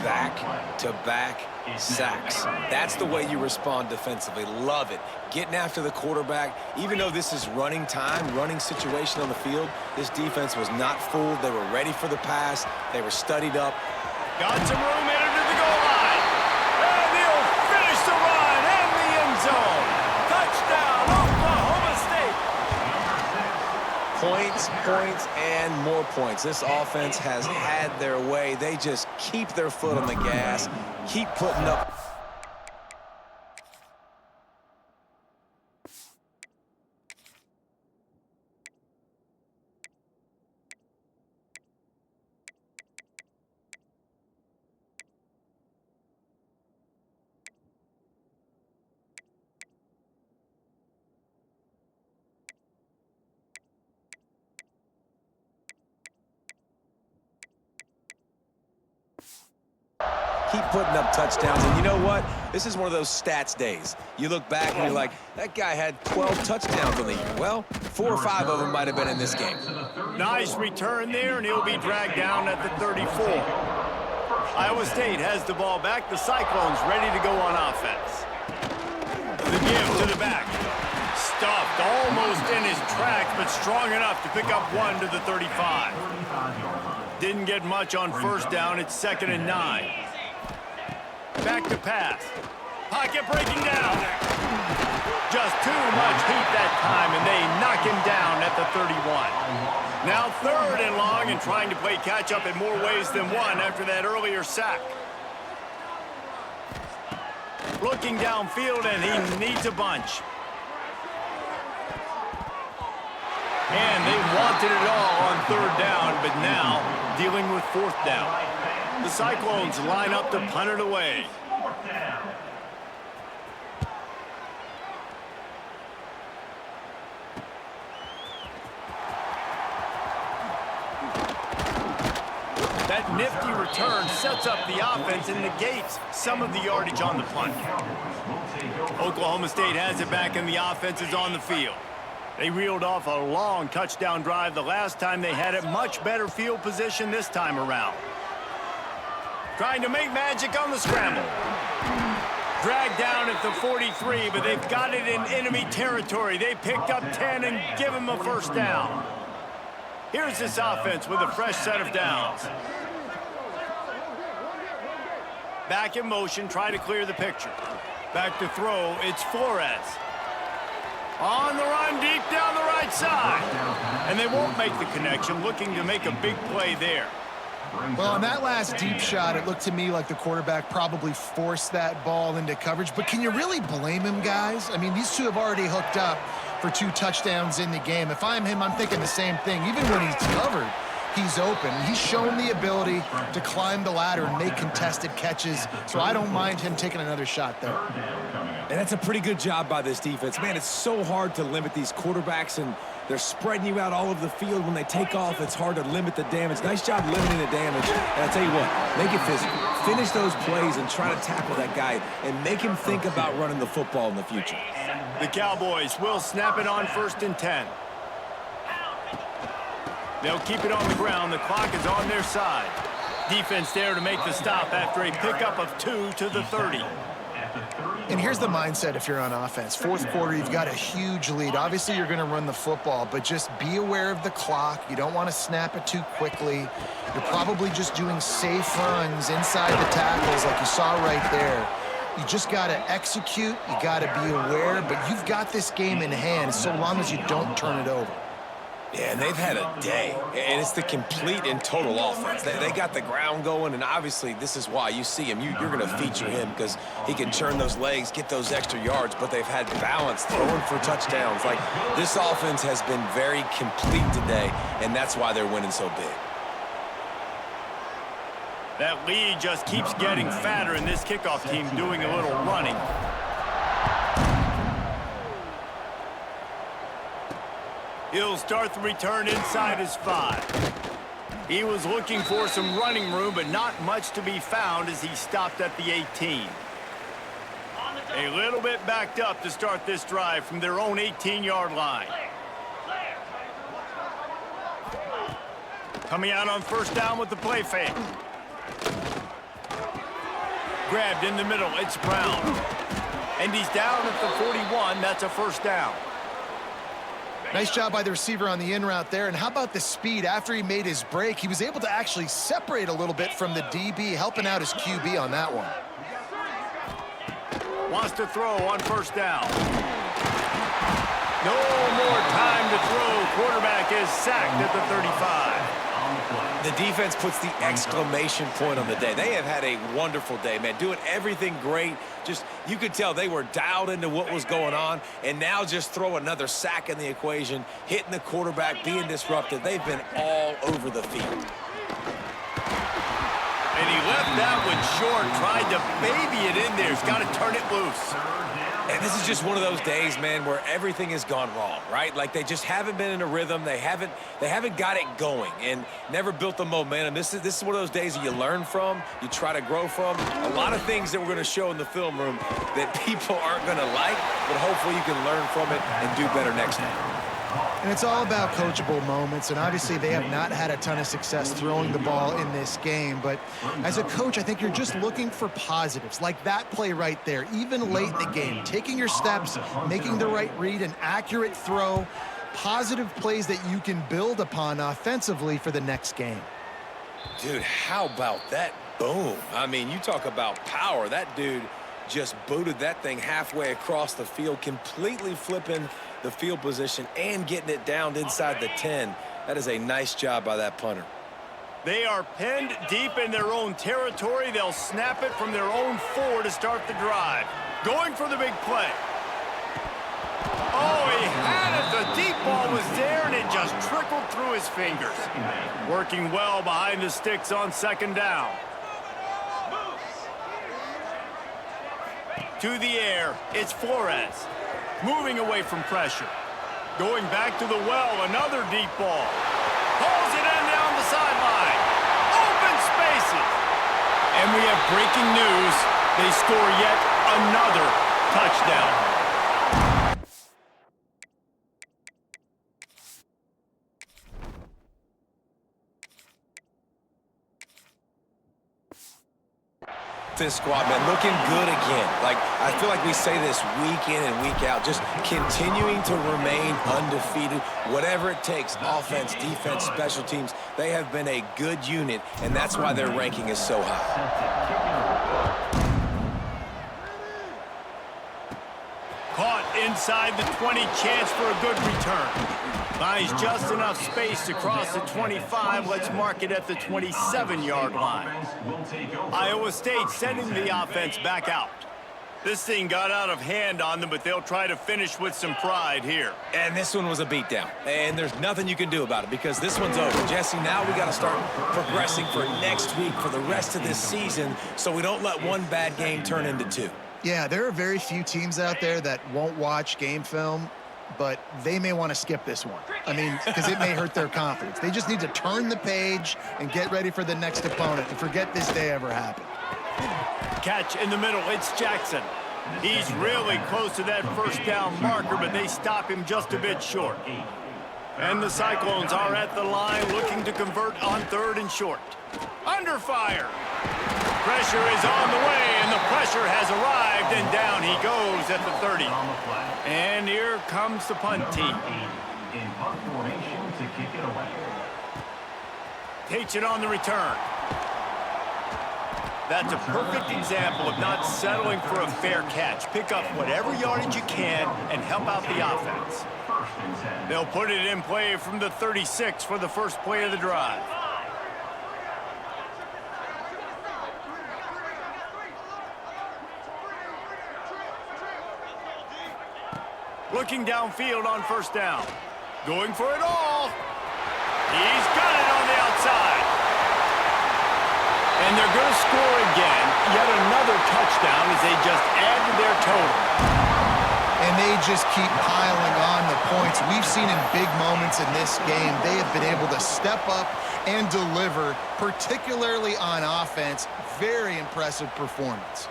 Back-to-back sacks. That's the way you respond defensively. Love it. Getting after the quarterback. Even though this is running time, running situation on the field, this defense was not fooled. They were ready for the pass. They were studied up. Got some room in to the goal line. And he'll finish the run in the end zone. Touchdown, Oklahoma State. Points, and more points. This offense has had their way. They just keep their foot on the gas, keep putting up. Keep putting up touchdowns, and you know what? This is one of those stats days. You look back and you're like, that guy had 12 touchdowns on the year. Well, 4 or 5 of them might have been in this game. Nice return there, and he'll be dragged down at the 34. Iowa State has the ball back. The Cyclones ready to go on offense. The give to the back. Stuffed almost in his tracks, but strong enough to pick up 1 to the 35. Didn't get much on first down. It's 2nd and 9. Back to pass. Pocket breaking down. Just too much heat that time, and they knock him down at the 31. Now 3rd and long, and trying to play catch-up in more ways than one after that earlier sack. Looking downfield, and he needs a bunch. And they wanted it all on 3rd down, but now dealing with 4th down. The Cyclones line up to punt it away. That nifty return sets up the offense and negates some of the yardage on the punt. Oklahoma State has it back, and the offense is on the field. They reeled off a long touchdown drive the last time they had it. Much better field position this time around. Trying to make magic on the scramble. Dragged down at the 43, but they've got it in enemy territory. They picked up 10 and give him a 1st down. Here's this offense with a fresh set of downs. Back in motion, try to clear the picture. Back to throw, it's Flores. On the run, deep down the right side. And they won't make the connection, looking to make a big play there. Well, on that last deep shot, it looked to me like the quarterback probably forced that ball into coverage. But can you really blame him, guys? I mean, these two have already hooked up for 2 touchdowns in the game. If I'm him, I'm thinking the same thing. Even when he's covered, he's open. He's shown the ability to climb the ladder and make contested catches, so I don't mind him taking another shot there. And that's a pretty good job by this defense. Man, it's so hard to limit these quarterbacks, and they're spreading you out all over the field. When they take off, it's hard to limit the damage. Nice job limiting the damage. And I tell you what, make it physical. Finish those plays and try to tackle that guy and make him think about running the football in the future. The Cowboys will snap it on 1st and 10. They'll keep it on the ground. The clock is on their side. Defense there to make the stop after a pickup of 2 to the 30. And here's the mindset if you're on offense. 4th quarter, you've got a huge lead. Obviously, you're going to run the football, but just be aware of the clock. You don't want to snap it too quickly. You're probably just doing safe runs inside the tackles like you saw right there. You just got to execute. You got to be aware, but you've got this game in hand so long as you don't turn it over. Yeah, and they've had a day, and it's the complete and total offense. They got the ground going, and obviously this is why you see him. You're going to feature him because he can turn those legs, get those extra yards, but they've had balance, throwing for touchdowns. Like, this offense has been very complete today, and that's why they're winning so big. That lead just keeps getting fatter, and this kickoff team doing a little running. He'll start the return inside his 5. He was looking for some running room, but not much to be found as he stopped at the 18. A little bit backed up to start this drive from their own 18-yard line. Coming out on first down with the play fake. Grabbed in the middle, it's Brown. And he's down at the 41, that's a first down. Nice job by the receiver on the in route there. And how about the speed? After he made his break, he was able to actually separate a little bit from the DB, helping out his QB on that one. Wants to throw on first down. No more time to throw. Quarterback is sacked at the 35. The defense puts the exclamation point on the day. They have had a wonderful day, man, doing everything great. Just, you could tell they were dialed into what was going on, and now just throw another sack in the equation, hitting the quarterback, being disruptive. They've been all over the field. And he left that one short, tried to baby it in there. He's got to turn it loose. And this is just one of those days, man, where everything has gone wrong, right? Like they just haven't been in a rhythm. They haven't got it going and never built the momentum. This is one of those days that you learn from, you try to grow from. A lot of things that we're going to show in the film room that people aren't going to like, but hopefully you can learn from it and do better next time. And it's all about coachable moments, and obviously they have not had a ton of success throwing the ball in this game, but as a coach, I think you're just looking for positives, like that play right there, even late in the game, taking your steps, making the right read, an accurate throw, positive plays that you can build upon offensively for the next game. Dude, how about that boom? I mean, you talk about power. That dude just booted that thing halfway across the field, completely flipping the field position and getting it down inside the 10. That is a nice job by that punter. They are pinned deep in their own territory. They'll snap it from their own 4 to start the drive. Going for the big play. Oh, he had it. The deep ball was there, and it just trickled through his fingers. Working well behind the sticks on second down. To the air, it's Flores. Moving away from pressure. Going back to the well, another deep ball. Pulls it in down the sideline. Open spaces. And we have breaking news. They score yet another touchdown. This squad, man, looking good again. Like, I feel like we say this week in and week out, just continuing to remain undefeated, whatever it takes, offense, defense, special teams. They have been a good unit, and that's why their ranking is so high. Caught inside the 20, chance for a good return. Finds just enough space to cross the 25. Let's mark it at the 27-yard line. Iowa State sending the offense back out. This thing got out of hand on them, but they'll try to finish with some pride here. And this one was a beatdown. And there's nothing you can do about it because this one's over. Jesse, now we got to start progressing for next week, for the rest of this season, so we don't let one bad game turn into 2. Yeah, there are very few teams out there that won't watch game film, but they may want to skip this one. I mean, because it may hurt their confidence. They just need to turn the page and get ready for the next opponent and forget this day ever happened. Catch in the middle, it's Jackson. He's really close to that first down marker, but they stop him just a bit short. And the Cyclones are at the line looking to convert on 3rd and short. Under fire. Pressure is on the way, and the pressure has arrived, and down he goes at the 30. And here comes the punt team. Takes it on the return. That's a perfect example of not settling for a fair catch. Pick up whatever yardage you can and help out the offense. They'll put it in play from the 36 for the first play of the drive. Looking downfield on first down. Going for it all. He's got it on the outside. And they're going to score again. Yet another touchdown as they just add to their total. and they just keep piling on the points. We've seen in big moments in this game, they have been able to step up and deliver, particularly on offense. Very impressive performance.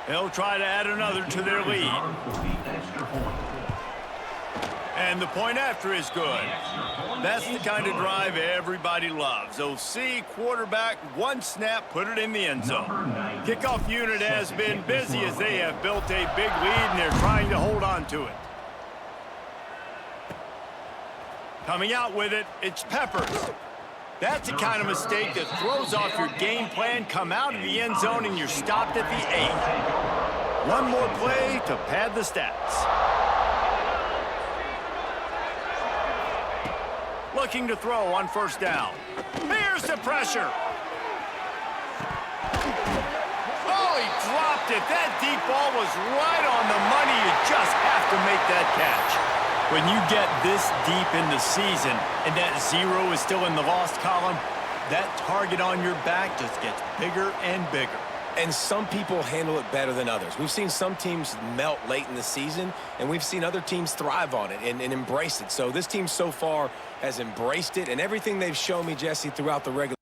They'll try to add another to their lead. And the point after is good. That's the kind of drive everybody loves. OC, quarterback, one snap, put it in the end zone. Kickoff unit has been busy as they have built a big lead, and they're trying to hold on to it. Coming out with it, it's Peppers. That's the kind of mistake that throws off your game plan. Come out of the end zone, and you're stopped at the 8. One more play to pad the stats. Looking to throw on first down. Here's the pressure. Oh, he dropped it. That deep ball was right on the money. You just have to make that catch. When you get this deep in the season and that 0 is still in the lost column, that target on your back just gets bigger and bigger. And some people handle it better than others. We've seen some teams melt late in the season, and we've seen other teams thrive on it and embrace it. So this team so far has embraced it, and everything they've shown me, Jesse, throughout the regular